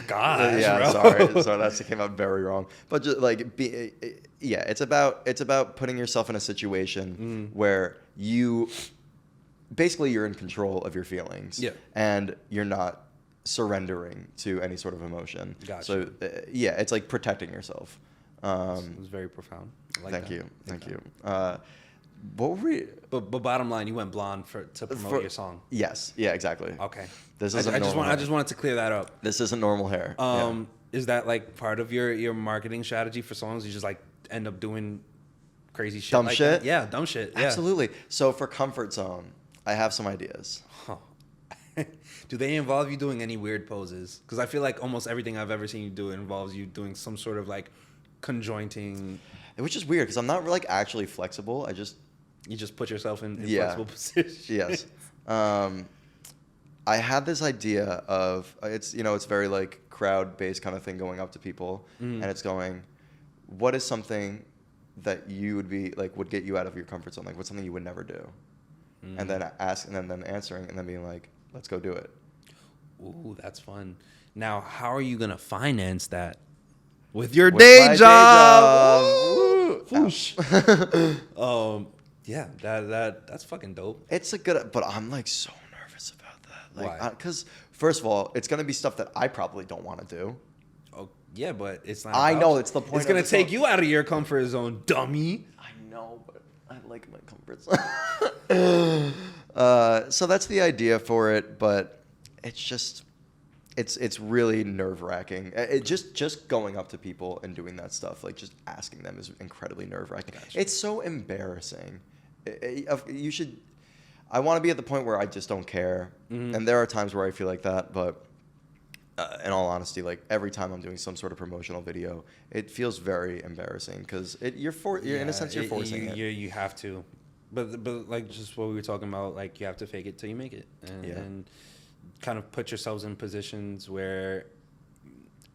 Gosh, yeah, bro. sorry, that came out very wrong. But just like it's about putting yourself in a situation where you're in control of your feelings. Yeah. And you're not surrendering to any sort of emotion. Gotcha. So it's like protecting yourself. It was very profound. I like Thank that. you. Thank you. What were we? But bottom line, you went blonde to promote your song. Yes. Yeah. Exactly. Okay. This isn't normal. I just wanted to clear that up. This isn't normal hair. Is that like part of your marketing strategy for songs? You just like end up doing crazy shit. Dumb like shit? That? Yeah, dumb shit. Yeah. Absolutely. So for Comfort Zone, I have some ideas. Huh. Do they involve you doing any weird poses? Because I feel like almost everything I've ever seen you do involves you doing some sort of like conjointing. Which is weird because I'm not like actually flexible. You just put yourself in Yeah. flexible positions. Yes. I had this idea of it's very like crowd based kind of thing, going up to people and it's going, what is something that you would get you out of your comfort zone? Like what's something you would never do? And then ask and then answering and then being like, let's go do it. Ooh, that's fun. Now, how are you gonna finance that? With your With day my job. Woo! Whoosh. Yeah, that's fucking dope. It's but I'm like so nervous about that. Like, why? Because first of all, it's gonna be stuff that I probably don't want to do. Oh, yeah, but it's not. I know, it's the point It's gonna of the take song. you out of your comfort zone, dummy. I know, but I like my comfort zone. So that's the idea for it, but it's just, it's really nerve wracking. It just going up to people and doing that stuff, like just asking them, is incredibly nerve wracking. Gotcha. It's so embarrassing. You should. I want to be at the point where I just don't care, and there are times where I feel like that, but. In all honesty, like every time I'm doing some sort of promotional video, it feels very embarrassing because you're in a sense you're forcing it. You have to, but like just what we were talking about, like you have to fake it till you make it, and kind of put yourselves in positions where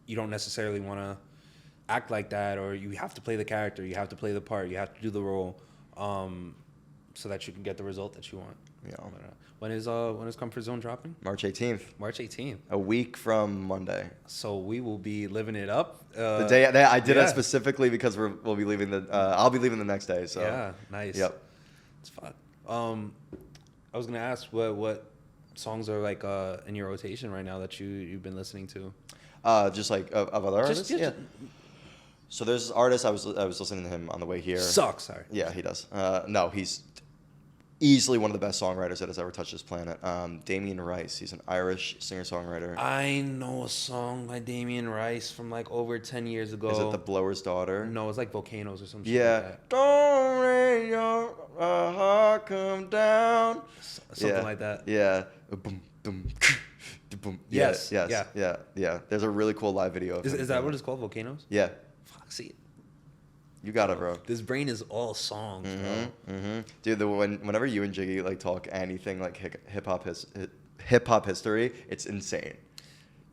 you don't necessarily want to act like that, or you have to play the character, you have to play the part, you have to do the role, so that you can get the result that you want. Yeah. When is Comfort Zone dropping? March 18th. March 18th. A week from Monday. So we will be living it up. The day I did yeah. that specifically because we'll be leaving I'll be leaving the next day. So yeah, nice. Yep. It's fun. I was gonna ask what songs are like in your rotation right now that you've been listening to. Just like of other artists. Yeah. So there's this artist I was listening to him on the way here. Sucks. Sorry. Yeah, he does. No, he's easily one of the best songwriters that has ever touched this planet. Damien Rice. He's an Irish singer-songwriter. I know a song by Damien Rice from like over 10 years ago. Is it The Blower's Daughter? No, it's like Volcanoes or some shit Yeah. like that. Don't let your heart come down. Something like that. Yeah. Boom, boom, boom. Yes, Yes. Yeah. There's a really cool live video. Of him Is that doing what it. it's called? Volcanoes? Yeah. Fuck, see. You got it, bro. This brain is all songs, bro. Dude, whenever you and Jiggy like talk anything like hip hop history, it's insane.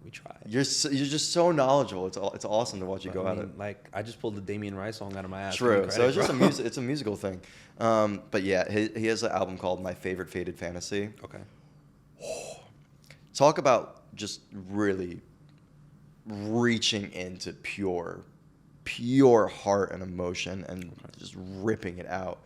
We tried. You're just so knowledgeable. It's awesome to watch you go at it. Like I just pulled the Damien Rice song out of my ass. True. Give me So credit, it's just bro. it's a musical thing. But yeah, he has an album called My Favorite Faded Fantasy. Okay. Talk about just really reaching into pure heart and emotion and just ripping it out.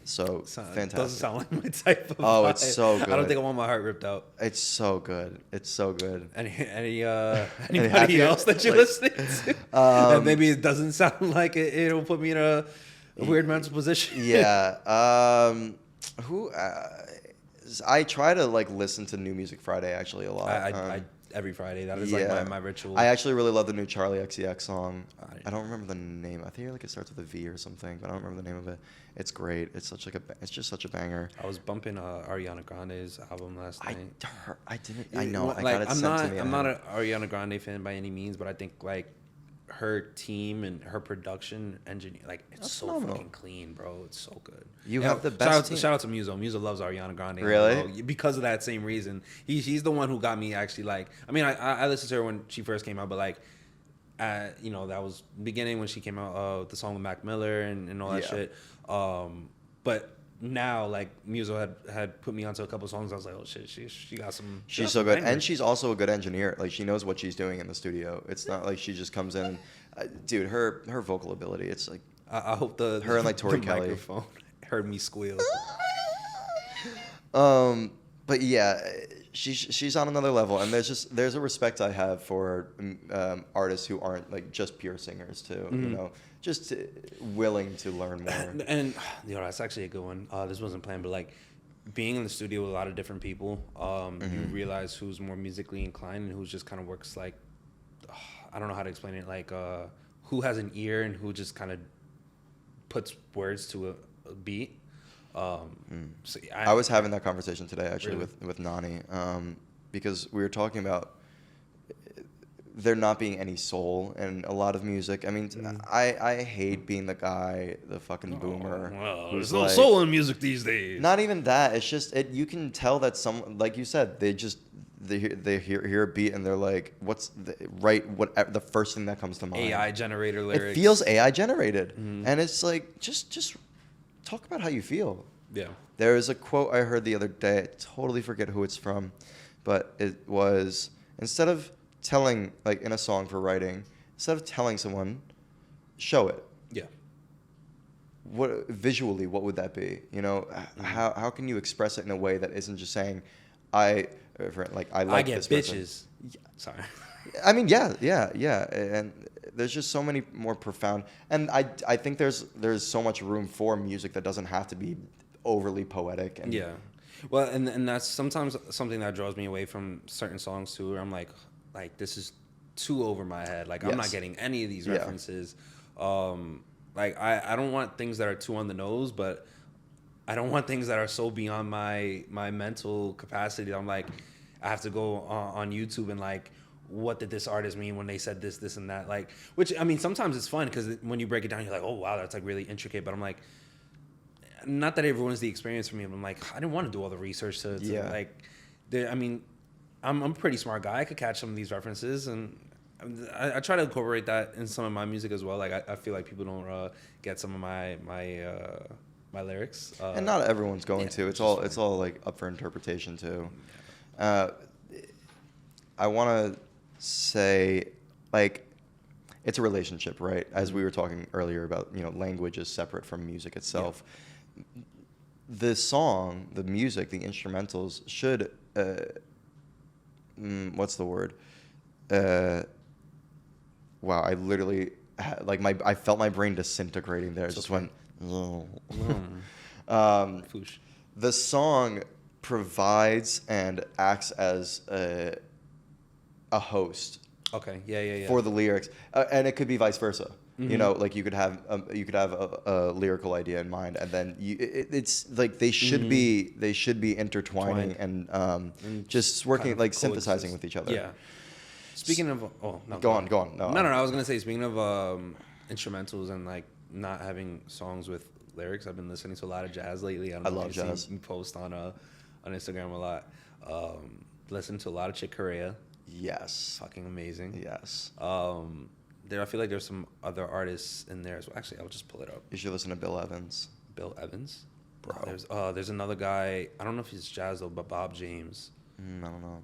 So fantastic. Doesn't sound like my type of Oh, vibe. it's so good. I don't think I want my heart ripped out. It's so good. It's so good. Anybody happier? else that you're Like, listening to? And maybe it doesn't sound like it'll put me in a weird mental position. Yeah. I try to like listen to New Music Friday actually a lot. I every Friday. That is like my ritual. I actually really love the new Charlie XCX song. I don't remember the name. I think like it starts with a V or something, but I don't remember the name of it. It's great. It's just such a banger. I was bumping Ariana Grande's album last night. I didn't. I know. Like, I got it sent to me. I'm not an Ariana Grande fan by any means, but I think like her team and her production engineer, like it's That's so phenomenal. fucking clean, bro. It's so good. You have the best team. Shout out to Muso. Muso loves Ariana Grande. Really? Bro, because of that same reason. He's the one who got me actually like. I mean, I listened to her when she first came out, but like, that was beginning when she came out. The song with Mac Miller and all that shit. But now, like, Muso had put me onto a couple songs. I was like, oh shit, she got some. She's so good, and she's also a good engineer. Like she knows what she's doing in the studio. It's not like she just comes in. Dude, her vocal ability. It's like I hope her and like Tori the Kelly microphone heard me squeal. But but yeah, she's on another level, and there's a respect I have for artists who aren't like just pure singers too. You know, just willing to learn more. And you know, that's actually a good one. This wasn't planned, but like being in the studio with a lot of different people, you realize who's more musically inclined and who's just kind of works like, I don't know how to explain it, like who has an ear and who just kind of puts words to a beat. So I was having that conversation today actually Really? with Nani, because we were talking about there not being any soul in a lot of music. I mean, I hate being the guy, the fucking boomer. Well, who's there's no like, soul in music these days. Not even that. It's just you can tell that some, like you said, they hear a beat and they're like, what's the first thing that comes to mind? AI generator lyrics. It feels AI generated, and it's like just talk about how you feel. Yeah. There is a quote I heard the other day. I totally forget who it's from, but it was, instead of telling, like in a song for writing, instead of telling someone, show it. Yeah. What visually, what would that be? You know, how can you express it in a way that isn't just saying, I like get this person. bitches. Sorry. I mean, yeah, and there's just so many more profound, and I think there's so much room for music that doesn't have to be overly poetic. And Yeah. Well, and that's sometimes something that draws me away from certain songs too, where I'm like this is too over my head. Like I'm not Yes. getting any of these Yeah. references. Like I don't want things that are too on the nose, but I don't want things that are so beyond my mental capacity. I'm like, I have to go on YouTube and like, what did this artist mean when they said this, and that? Like, which, I mean, sometimes it's fun because when you break it down, you're like, oh, wow, that's like really intricate. But I'm like, not that it ruins the experience for me, but I'm like, I didn't want to do all the research to Yeah. like, I mean, I'm a pretty smart guy. I could catch some of these references, and I try to incorporate that in some of my music as well. Like, I feel like people don't get some of my lyrics. And not everyone's going to. which It's is all like up for interpretation too. I want to say, like, it's a relationship, right? As we were talking earlier about, you know, language is separate from music itself. Yeah. The song, the music, the instrumentals should, what's the word? Wow, I literally, I felt my brain disintegrating there. It just went, FOOSH. The song provides and acts as a host. Okay. Yeah. For the lyrics, and it could be vice versa. You know, like you could have a lyrical idea in mind, and then it's like they should be intertwining and just working, kind of like synthesizing coexist. with each other. Yeah. Speaking of, no. Go on. No. I was gonna say, speaking of instrumentals and like not having songs with lyrics, I've been listening to a lot of jazz lately. I love jazz. You post on Instagram a lot. Listen to a lot of Chick Corea. Yes. Fucking amazing. Yes. I feel like there's some other artists in there as well. Actually, I'll just pull it up. You should listen to Bill Evans. Bill Evans. Bro. There's another guy. I don't know if he's jazz though, but Bob James. I don't know.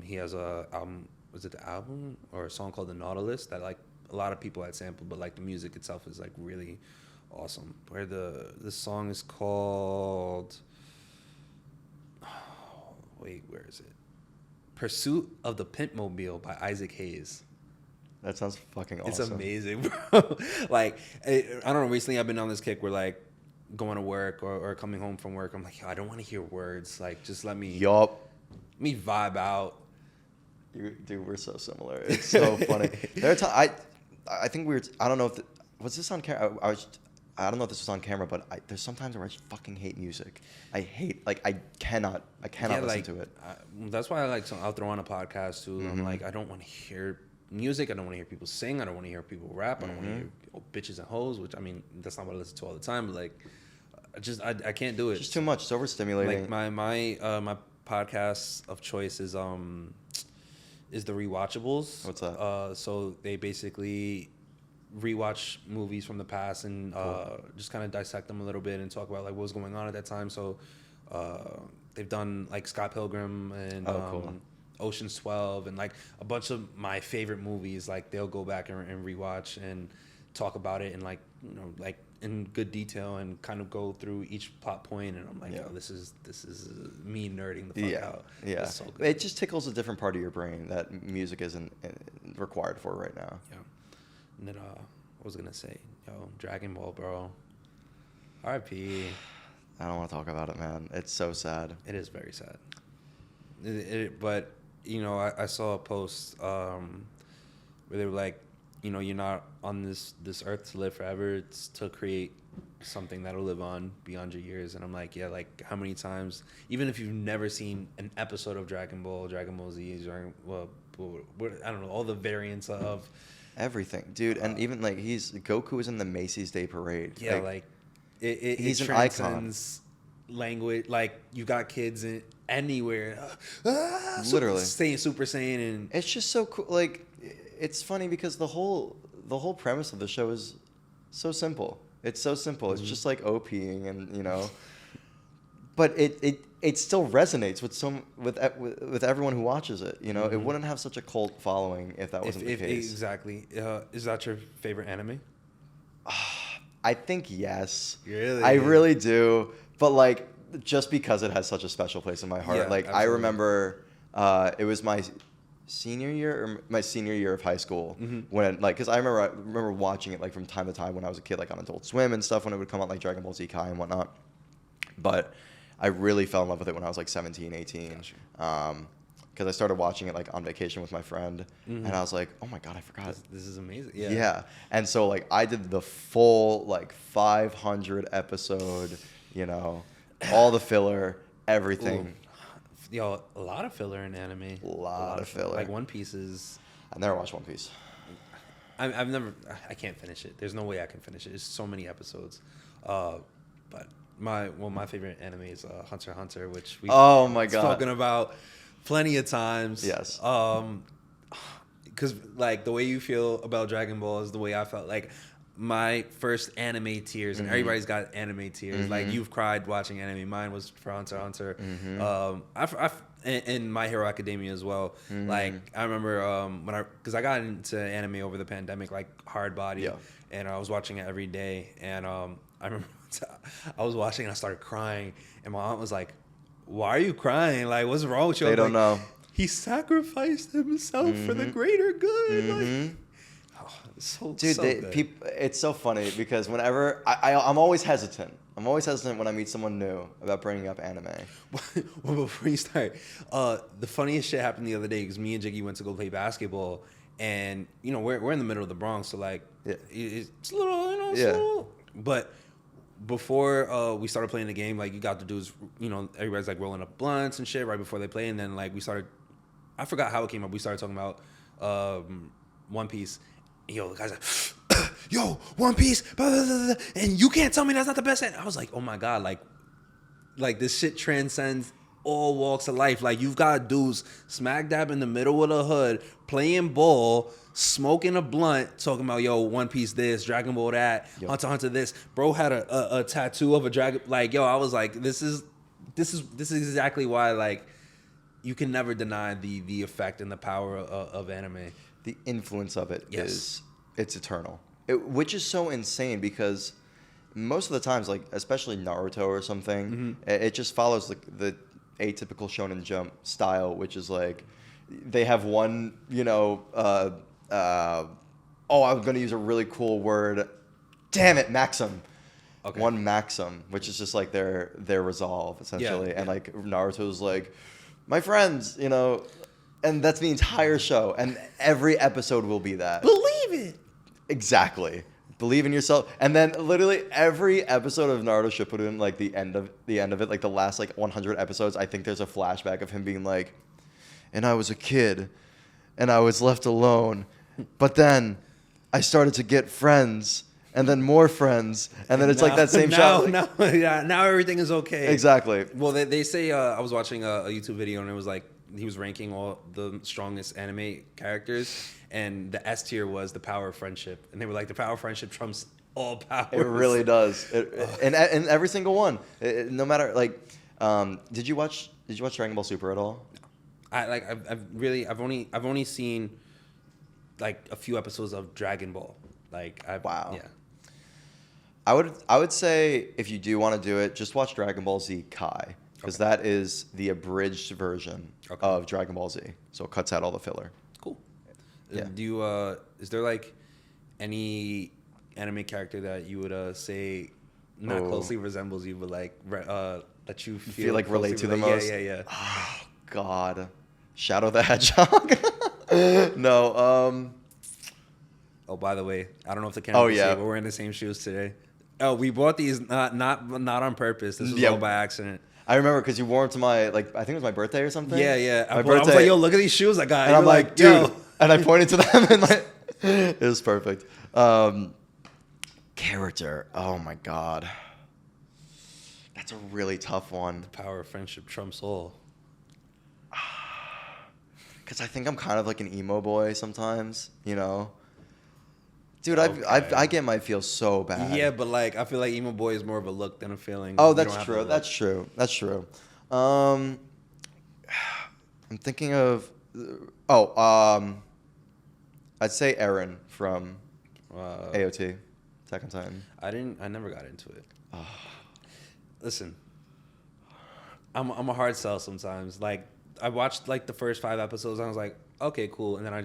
He has a album. Was it the album or a song called The Nautilus that like a lot of people had sampled, but like the music itself is like really awesome. Where the song is called. Wait, where is it? Pursuit of the Pimp Mobile by Isaac Hayes. That sounds fucking awesome. It's amazing, bro. Like, I don't know. Recently, I've been on this kick where like going to work or coming home from work, I'm like, yo, I don't want to hear words. Like, just let me vibe out. Dude, we're so similar. It's so funny. There are I think I don't know if was this on camera. I don't know if this was on camera, but there's sometimes where I just fucking hate music. I cannot listen to it. That's why I like. I'll throw on a podcast too. I'm like, I don't want to hear music. I don't want to hear people sing. I don't want to hear people rap. I don't want to hear bitches and hoes. Which, I mean, that's not what I listen to all the time. But like, I can't do it. It's just too much. It's overstimulating. Like my podcast of choice is the Rewatchables. What's that? So they basically rewatch movies from the past and just kind of dissect them a little bit and talk about like what was going on at that time. So they've done like Scott Pilgrim and Ocean's 12 and like a bunch of my favorite movies. Like they'll go back and rewatch and talk about it and like, you know, like in good detail and kind of go through each plot point, and I'm like, Yeah. oh, this is me nerding the fuck out. Yeah. It's so good. It just tickles a different part of your brain that music isn't required for right now. Yeah. And then what was I gonna say? Yo, Dragon Ball, bro. R.I.P. I don't want to talk about it, man. It's so sad. It is very sad. But you know, I saw a post where they were like, you know, you're not on this earth to live forever. It's to create something that'll live on beyond your years. And I'm like, yeah, like how many times, even if you've never seen an episode of Dragon Ball Z, I don't know, all the variants of Everything, dude. And even like Goku is in the Macy's Day Parade. Yeah, like he's it an icon. transcends language. Like you got kids in anywhere, Literally saying Super Saiyan, and it's just so cool. Like it's funny because the whole premise of the show is so simple. It's so simple. It's just like OPing and, you know, but it still resonates with everyone who watches it. You know, it wouldn't have such a cult following if that wasn't the case. Exactly. Is that your favorite anime? I think yes. Really? I really do. But like, just because it has such a special place in my heart. Yeah, like absolutely. I remember it was my senior year of high school when like, because I remember watching it like from time to time when I was a kid, like on Adult Swim and stuff, when it would come out, like Dragon Ball Z Kai and whatnot. But I really fell in love with it when I was like 17, 18. Gotcha. Because I started watching it like on vacation with my friend, and I was like, oh my god, I forgot. This is amazing. Yeah. And so like I did the full like 500 episode, you know, all the filler, everything. Ooh. Yo, a lot of filler in anime. A lot of filler. Like One Piece is. I've never watched One Piece. I can't finish it. There's no way I can finish it. There's so many episodes. But my favorite anime is Hunter x Hunter, which we've spoken about plenty of times. Yes. Because like the way you feel about Dragon Ball is the way I felt. Like my first anime tears, and everybody's got anime tears. Like you've cried watching anime. Mine was for Hunter x Hunter. And My Hero Academia as well. Like I remember because I got into anime over the pandemic, like hard body, and I was watching it every day. And I remember I was watching and I started crying, and my aunt was like, "Why are you crying? Like, what's wrong with you?" They don't know. He sacrificed himself for the greater good. Like, Dude, good. it's so funny because whenever I'm always hesitant. I'm always hesitant when I meet someone new about bringing up anime. Well, before you start, the funniest shit happened the other day because me and Jiggy went to go play basketball, and you know we're in the middle of the Bronx, so like it's a little, you know, it's a little, but before we started playing the game, like you got to do is, you know, everybody's like rolling up blunts and shit right before they play, and then like we started, I forgot how it came up. We started talking about One Piece. And yo, the guy's like, yo, One Piece, blah, blah, blah, blah, and you can't tell me that's not the best. I was like, oh my god, like this shit transcends all walks of life. Like you've got dudes smack dab in the middle of the hood playing ball, smoking a blunt, talking about yo, One Piece this, Dragon Ball that, Hunter x Hunter this. Bro had a tattoo of a dragon. Like yo, I was like, this is exactly why like you can never deny the effect and the power of anime. The influence of it is it's eternal, which is so insane because most of the times, like especially Naruto or something, it just follows the atypical Shonen Jump style, which is like they have one, you know, I'm gonna use a really cool word. Damn it, maxim. Okay. One maxim, which is just like their resolve essentially, and like Naruto's like, my friends, you know. And that's the entire show, and every episode will be that. Believe it. Exactly. Believe in yourself. And then literally every episode of Naruto Shippuden, like the end of it, like the last like 100 episodes, I think there's a flashback of him being like, and I was a kid, and I was left alone, but then I started to get friends, and then more friends, and then it's like that same show. Now everything is okay. Exactly. Well, they say I was watching a YouTube video, and it was like, he was ranking all the strongest anime characters, and the S tier was the power of friendship, and they were like, the power of friendship trumps all powers. It really does, and every single one, no matter like, did you watch Dragon Ball Super at all? I've only seen like a few episodes of Dragon Ball. Like wow. Yeah. I would say if you do want to do it, just watch Dragon Ball Z Kai, because that is the abridged version of Dragon Ball Z. So it cuts out all the filler. Cool. Yeah. Do you is there like any anime character that you would say not closely resembles you, but like that you feel like relate to the most? Yeah. Oh God, Shadow the Hedgehog. No. Oh, by the way, I don't know if the camera can see it, but we're in the same shoes today. Oh, we bought these not on purpose. This was all by accident. I remember because you wore them to my, like, I think it was my birthday or something. Yeah. My birthday. I was like, yo, look at these shoes I got. And I'm like, dude. Yo. And I pointed to them and it was perfect. Character. Oh my God. That's a really tough one. The power of friendship trumps all. Because I think I'm kind of like an emo boy sometimes, you know? Dude, I get my feel so bad. Yeah, but like I feel like emo boy is more of a look than a feeling. Oh, that's true. That's true. I'm thinking of I'd say Eren from AOT, Attack on Titan. I never got into it. Listen, I'm a hard sell sometimes. Like I watched like the first 5 episodes and I was like, okay, cool, and then I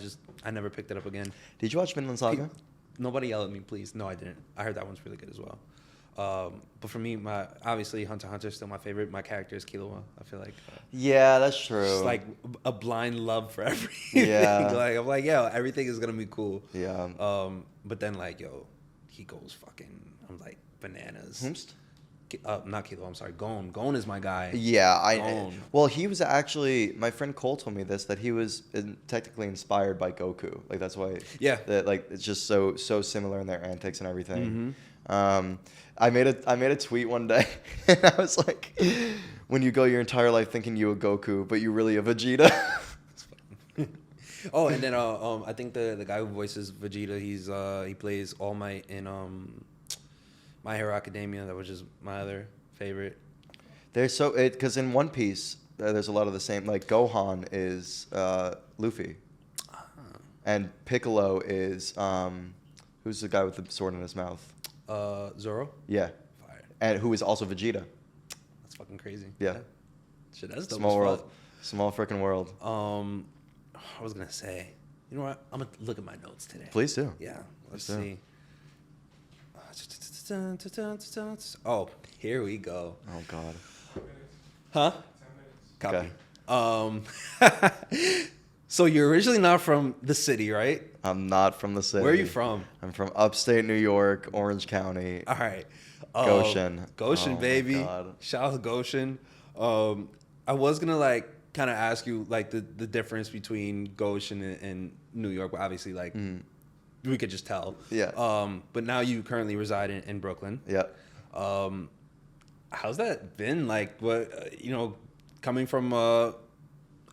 never picked it up again. Did you watch Vinland Saga? Nobody yell at me, please. No, I didn't. I heard that one's really good as well. But for me, obviously Hunter x Hunter is still my favorite. My character is Killua. I feel like yeah, that's true. It's like a blind love for everything. Yeah. Like I'm like, yo, everything is gonna be cool. Yeah. But then like, yo, he goes fucking. I'm like bananas. Whomst? Not Killua. I'm sorry. Gon. Gon is my guy. Yeah, well, he was actually, my friend Cole told me this, that he was technically inspired by Goku. Like that's why. Yeah. That like it's just so similar in their antics and everything. I made a tweet one day, and I was like, when you go your entire life thinking you a Goku, but you really a Vegeta. Oh, and then I think the guy who voices Vegeta, he plays All Might in My Hero Academia. That was just my other favorite. There's because in One Piece there's a lot of the same. Like Gohan is Luffy, and Piccolo is who's the guy with the sword in his mouth? Zoro. Yeah. Fire. And who is also Vegeta. That's fucking crazy. Yeah. Shit, that's dope. Small world. Small freaking world. I was gonna say, you know what? I'm gonna look at my notes today. Please do. Yeah. Let's see. Oh, here we go. Oh God. Huh? 10 minutes. Copy. Okay. So you're originally not from the city, right? I'm not from the city. Where are you from? I'm from upstate New York, Orange County. All right. Goshen. Goshen, Oh, baby. my God. Shout out to Goshen. I was gonna like kind of ask you like the difference between Goshen and New York, but obviously like we could just tell. Yeah. But now you currently reside in Brooklyn. Yeah. How's that been? Like, what coming from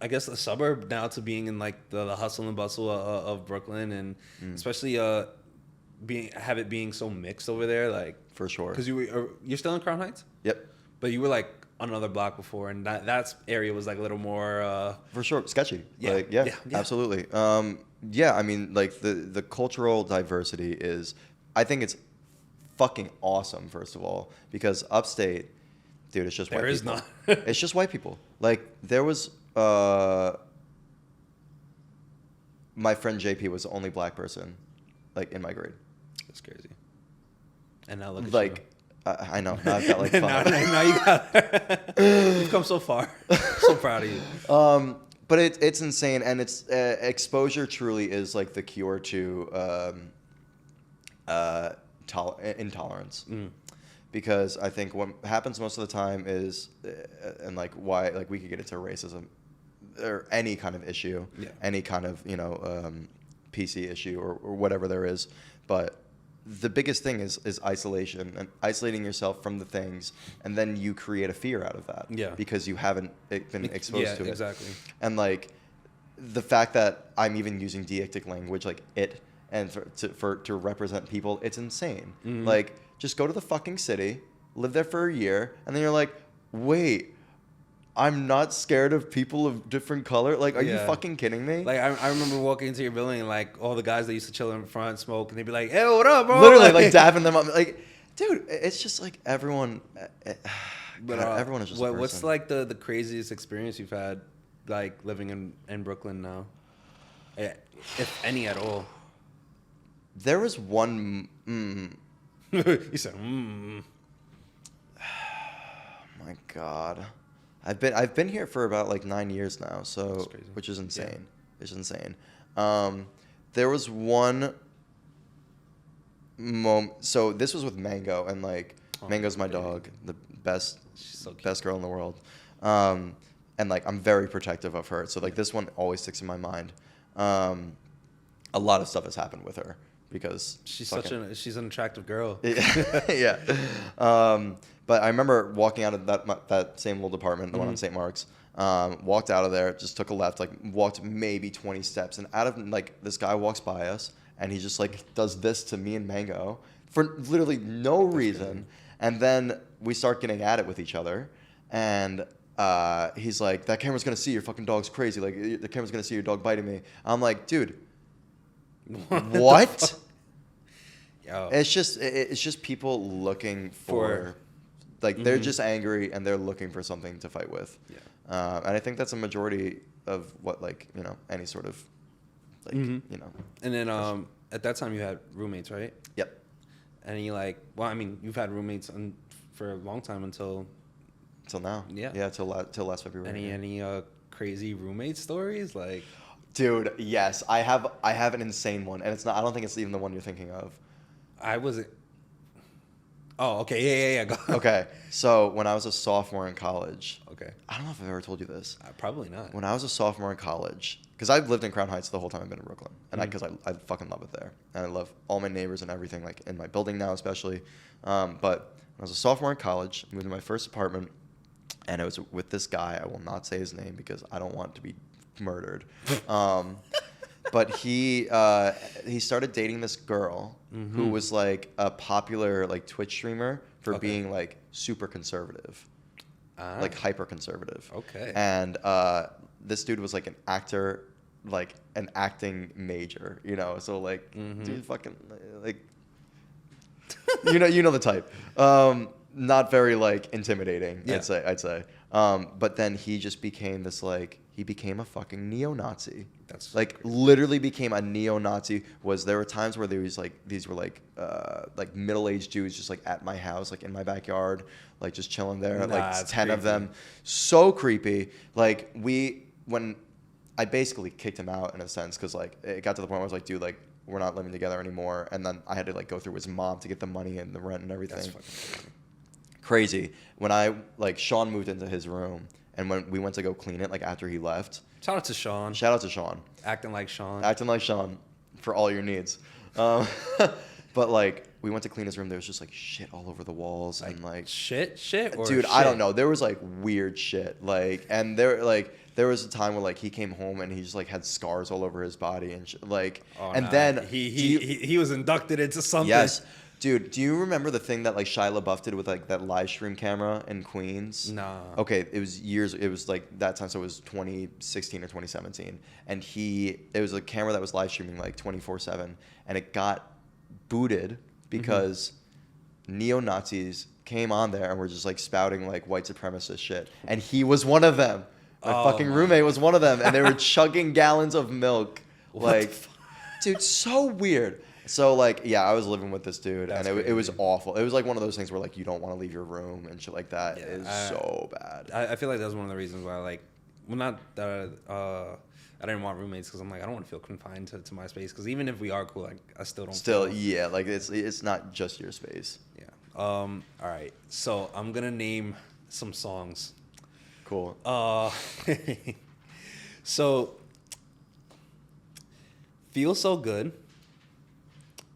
I guess a suburb now to being in like the hustle and bustle of Brooklyn, and especially have it being so mixed over there, like For sure. because you're still in Crown Heights, Yep. but you were like on another block before, and that area was like a little more For sure. Sketchy. Yeah. Like, Yeah. Absolutely. Yeah. I mean, like the cultural diversity is, I think it's fucking awesome. First of all, because upstate, dude, it's just white There people. is not. It's just white people. Like there was. My friend JP was the only black person, like in my grade. That's crazy. And now look at Like, you. I know. Now I've got like now, 5. now you got you've come so far. So proud of you. But it's insane, and it's exposure truly is like the cure to intolerance. Because I think what happens most of the time is, and like why, like we could get into racism or any kind of issue, any kind of PC issue or whatever there is, but the biggest thing is isolation and isolating yourself from the things, and then you create a fear out of that. Yeah. Because you haven't been exposed to it. Exactly. And like the fact that I'm even using deictic language like it and to represent people, it's insane. Like just go to the fucking city, live there for a year, and then you're like, wait, I'm not scared of people of different color. Like, are you fucking kidding me? Like I remember walking into your building and like all the guys that used to chill in front smoke, and they'd be like, "Hey, what up, bro?" Literally like dapping them up. Like, Dude, it's just like everyone. But God, everyone is just. A what's person. like the craziest experience you've had, like living in Brooklyn now, if any at all? There was one. You said, My God, I've been here for about like 9 years now, so That's crazy. which is insane. Yeah. It's insane. There was one moment. So this was with Mango, and like Mango's my dog, the best She's so cute. best girl in the world. And like I'm very protective of her, so like this one always sticks in my mind. A lot of stuff has happened with her because she's she's an attractive girl. yeah. But I remember walking out of that same little department, the one on St. Mark's. Walked out of there, just took a left, like walked maybe 20 steps, and out of like this guy walks by us, and he just like does this to me and Mango for literally no reason, and then we start getting at it with each other, and he's like, "That camera's gonna see your fucking dog's crazy. Like the camera's gonna see your dog biting me." I'm like, "Dude, what?" Yo. It's just people looking for like they're just angry and they're looking for something to fight with. Yeah. And I think that's a majority of what like any sort of like And then at that time you had roommates, right? Yep. And you like, well, I mean, you've had roommates for a long time until now. Yeah. Till last February. any crazy roommate stories like. Dude, yes, I have an insane one, and it's not. I don't think it's even the one you're thinking of. I wasn't. Oh, okay. Yeah. Go. Okay, so when I was a sophomore in college, Okay. I don't know if I've ever told you this. Probably not. When I was a sophomore in college, because I've lived in Crown Heights the whole time I've been in Brooklyn, and because I fucking love it there, and I love all my neighbors and everything, like in my building now especially. But when I was a sophomore in college, I moved to my first apartment, and it was with this guy. I will not say his name because I don't want to be murdered. But he started dating this girl who was like a popular like Twitch streamer for being like super conservative, like hyper conservative. Okay. And this dude was like an actor, like an acting major, So like, dude, fucking like, you know the type. Not very like intimidating. Yeah. I'd say. But then he just became this like. He became a fucking neo-Nazi. That's like crazy. literally became a neo-Nazi. There were times where there was like these were like middle-aged Jews just like at my house, like in my backyard, like just chilling there. Like 10 of them, so creepy. Like when I basically kicked him out in a sense because like it got to the point where I was like, dude, like we're not living together anymore. And then I had to like go through his mom to get the money and the rent and everything. That's fucking Crazy. When I like Sean moved into his room. And when we went to go clean it, like after he left. Shout out to Sean. Shout out to Sean. Acting like Sean. Acting like Sean for all your needs. But like we went to clean his room. There was just like shit all over the walls and like shit or dude, shit? I don't know. There was like weird shit. Like and there was a time where like he came home and he just like had scars all over his body and like then he was inducted into something. Yes. Dude, do you remember the thing that like Shia LaBeouf did with like that live stream camera in Queens? Nah. Okay, it was years. It was like that time, so it was 2016 or 2017, and it was a camera that was live streaming like 24/7, and it got booted because neo-Nazis came on there and were just like spouting like white supremacist shit, and he was one of them. My fucking roommate was one of them, and they were chugging gallons of milk. Like, dude, so weird. So like, yeah, I was living with this dude, and it was awful. It was like one of those things where like you don't want to leave your room and shit like that. Yeah, It is so bad. I feel like that was one of the reasons why like, well, not that I didn't want roommates because I'm like I don't want to feel confined to my space because even if we are cool, I still don't. Still, yeah, like it's not just your space. Yeah. All right. So I'm gonna name some songs. Cool. So, Feel So Good,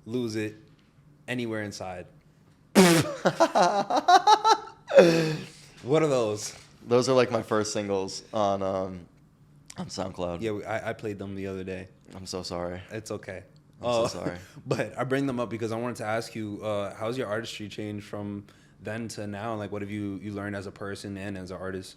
Lose It, Anywhere Inside. What are those? Those are like my first singles on SoundCloud. Yeah, I played them the other day. I'm so sorry. It's okay. I'm so sorry. But I bring them up because I wanted to ask you, how's your artistry changed from then to now? Like, what have you learned as a person and as an artist?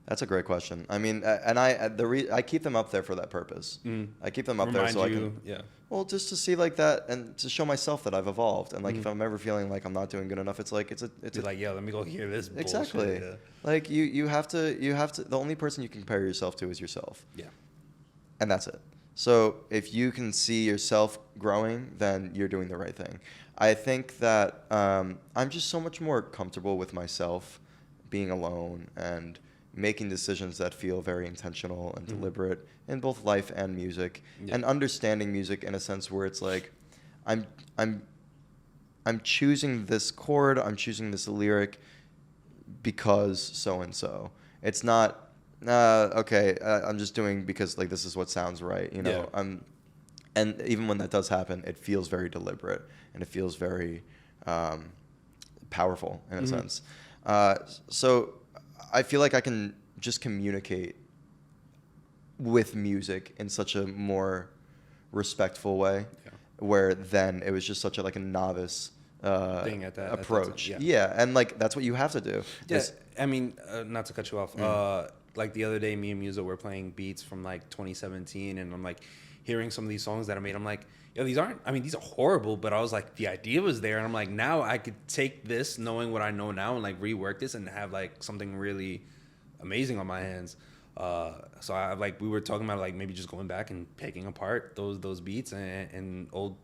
That's a great question. I mean, and I keep them up there for that purpose. I keep them up there so I can, well, just to see like that and to show myself that I've evolved. And like if I'm ever feeling like I'm not doing good enough, it's like it's like, yo, let me go hear this. Exactly. Bullshit. Yeah. Like you have to. The only person you can compare yourself to is yourself. Yeah. And that's it. So if you can see yourself growing, then you're doing the right thing. I think that I'm just so much more comfortable with myself being alone and making decisions that feel very intentional and deliberate in both life and music, and understanding music in a sense where it's like I'm choosing this chord, I'm choosing this lyric because so and so. It's not okay, I'm just doing because like this is what sounds right, you know. And even when that does happen, it feels very deliberate and it feels very powerful in a sense. So I feel like I can just communicate with music in such a more respectful way, where then it was just such a like a novice thing at that approach. At that, yeah, and like that's what you have to do. Yeah, I mean, not to cut you off. Like the other day, me and Musa were playing beats from like 2017, and I'm like hearing some of these songs that I made. I'm like, yo, these aren't. I mean, these are horrible, but I was like, the idea was there, and I'm like, now I could take this, knowing what I know now, and like rework this and have like something really amazing on my hands. So I like we were talking about like maybe just going back and picking apart those beats and old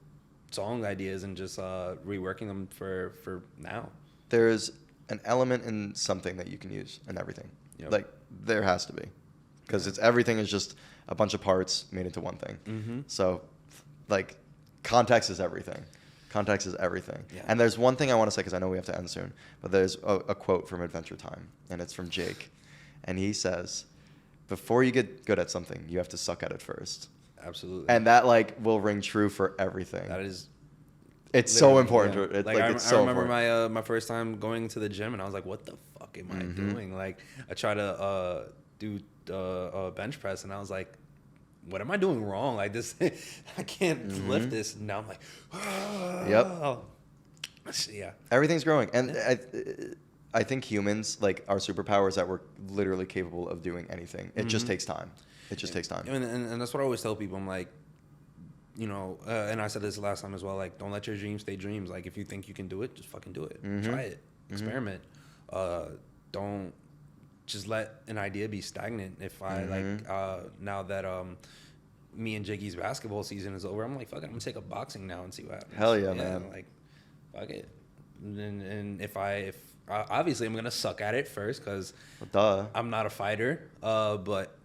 song ideas and just reworking them for now. There's an element in something that you can use in everything. Like there has to be, because everything is just a bunch of parts made into one thing. So like context is everything. Context is everything. And there's one thing I want to say, because I know we have to end soon, but there's a quote from Adventure Time, and it's from Jake, and he says, before you get good at something, you have to suck at it first. Absolutely. And that like will ring true for everything. That is. It's so important. Yeah. I remember my first time going to the gym, and I was like, "What the fuck am I doing?" Like, I tried to do bench press, and I was like, "What am I doing wrong? Like this, I can't lift this." And now I'm like, "Yep, yeah." Everything's growing, and I think humans, like, our superpower is that we're literally capable of doing anything. It just takes time. It just takes time. And that's what I always tell people. I'm like, you know, and I said this last time as well, like, don't let your dreams stay dreams. Like, if you think you can do it, just fucking do it. Try it. Experiment. Don't just let an idea be stagnant. If I, now that me and Jiggy's basketball season is over, I'm like, fuck it, I'm going to take up boxing now and see what happens. Hell yeah, man. Like, fuck it. And if obviously I'm going to suck at it first because I'm not a fighter, but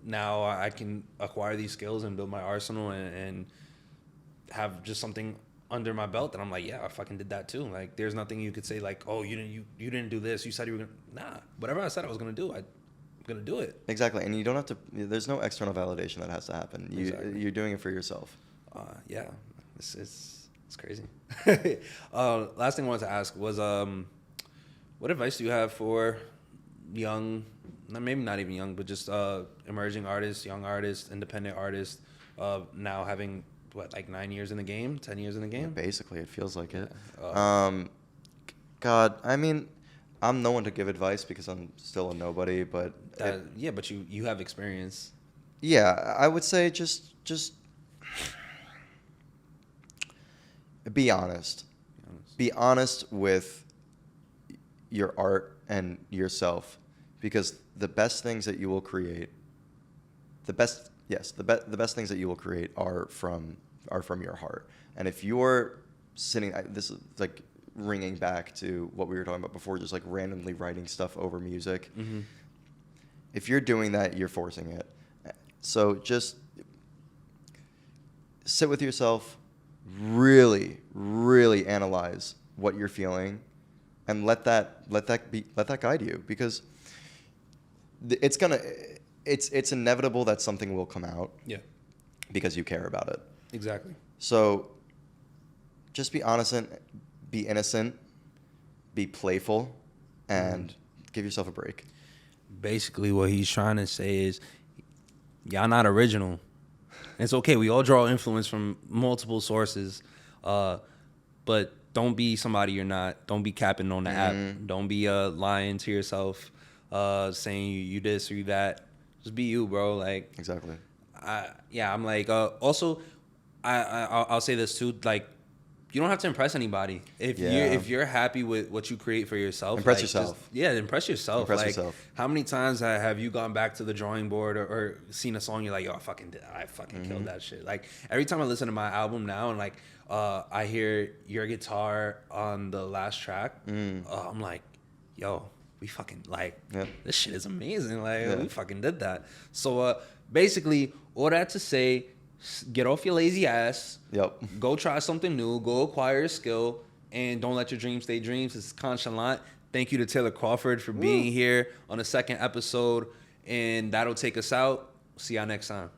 now I can acquire these skills and build my arsenal and have just something under my belt that I'm like, yeah, I fucking did that too. Like, there's nothing you could say like, oh, you didn't do this. You said you were gonna. Nah, whatever I said I was gonna do, I'm gonna do it. Exactly, and you don't have to. There's no external validation that has to happen. You're doing it for yourself. Yeah, it's crazy. Last thing I wanted to ask was, what advice do you have for young? Maybe not even young, but just emerging artists, young artists, independent artists, now having, like 9 years in the game, 10 years in the game? Yeah, basically, it feels like it. God, I mean, I'm no one to give advice because I'm still a nobody, but... but you have experience. Yeah, I would say just be honest. Be honest with your art and yourself. Because the best things that you will create, the best things that you will create are from your heart. And if you're sitting, this is like ringing back to what we were talking about before, just like randomly writing stuff over music. If you're doing that, you're forcing it. So just sit with yourself, really, really analyze what you're feeling, and let that guide you, because it's inevitable that something will come out. Yeah. Because you care about it. Exactly. So just be honest and be innocent, be playful, and give yourself a break. Basically what he's trying to say is, y'all not original. It's okay. We all draw influence from multiple sources, but don't be somebody you're not. Don't be capping on the app. Don't be lying to yourself. saying you this or you that. Just be you, bro. Like, Exactly. I'm like, also, I'll say this too, like, you don't have to impress anybody. If you're happy with what you create for yourself, impress like, yourself. Impress yourself. Impress like, yourself. How many times have you gone back to the drawing board or seen a song you're like, yo, I fucking killed that shit. Like, every time I listen to my album now and like I hear your guitar on the last track, I'm like, yo, we fucking like this shit is amazing. Like we fucking did that. So basically, all that to say, get off your lazy ass. Yep. Go try something new. Go acquire a skill, and don't let your dreams stay dreams. It's Conchalant. Thank you to Taylor Crawford for being here on the second episode, and that'll take us out. See y'all next time.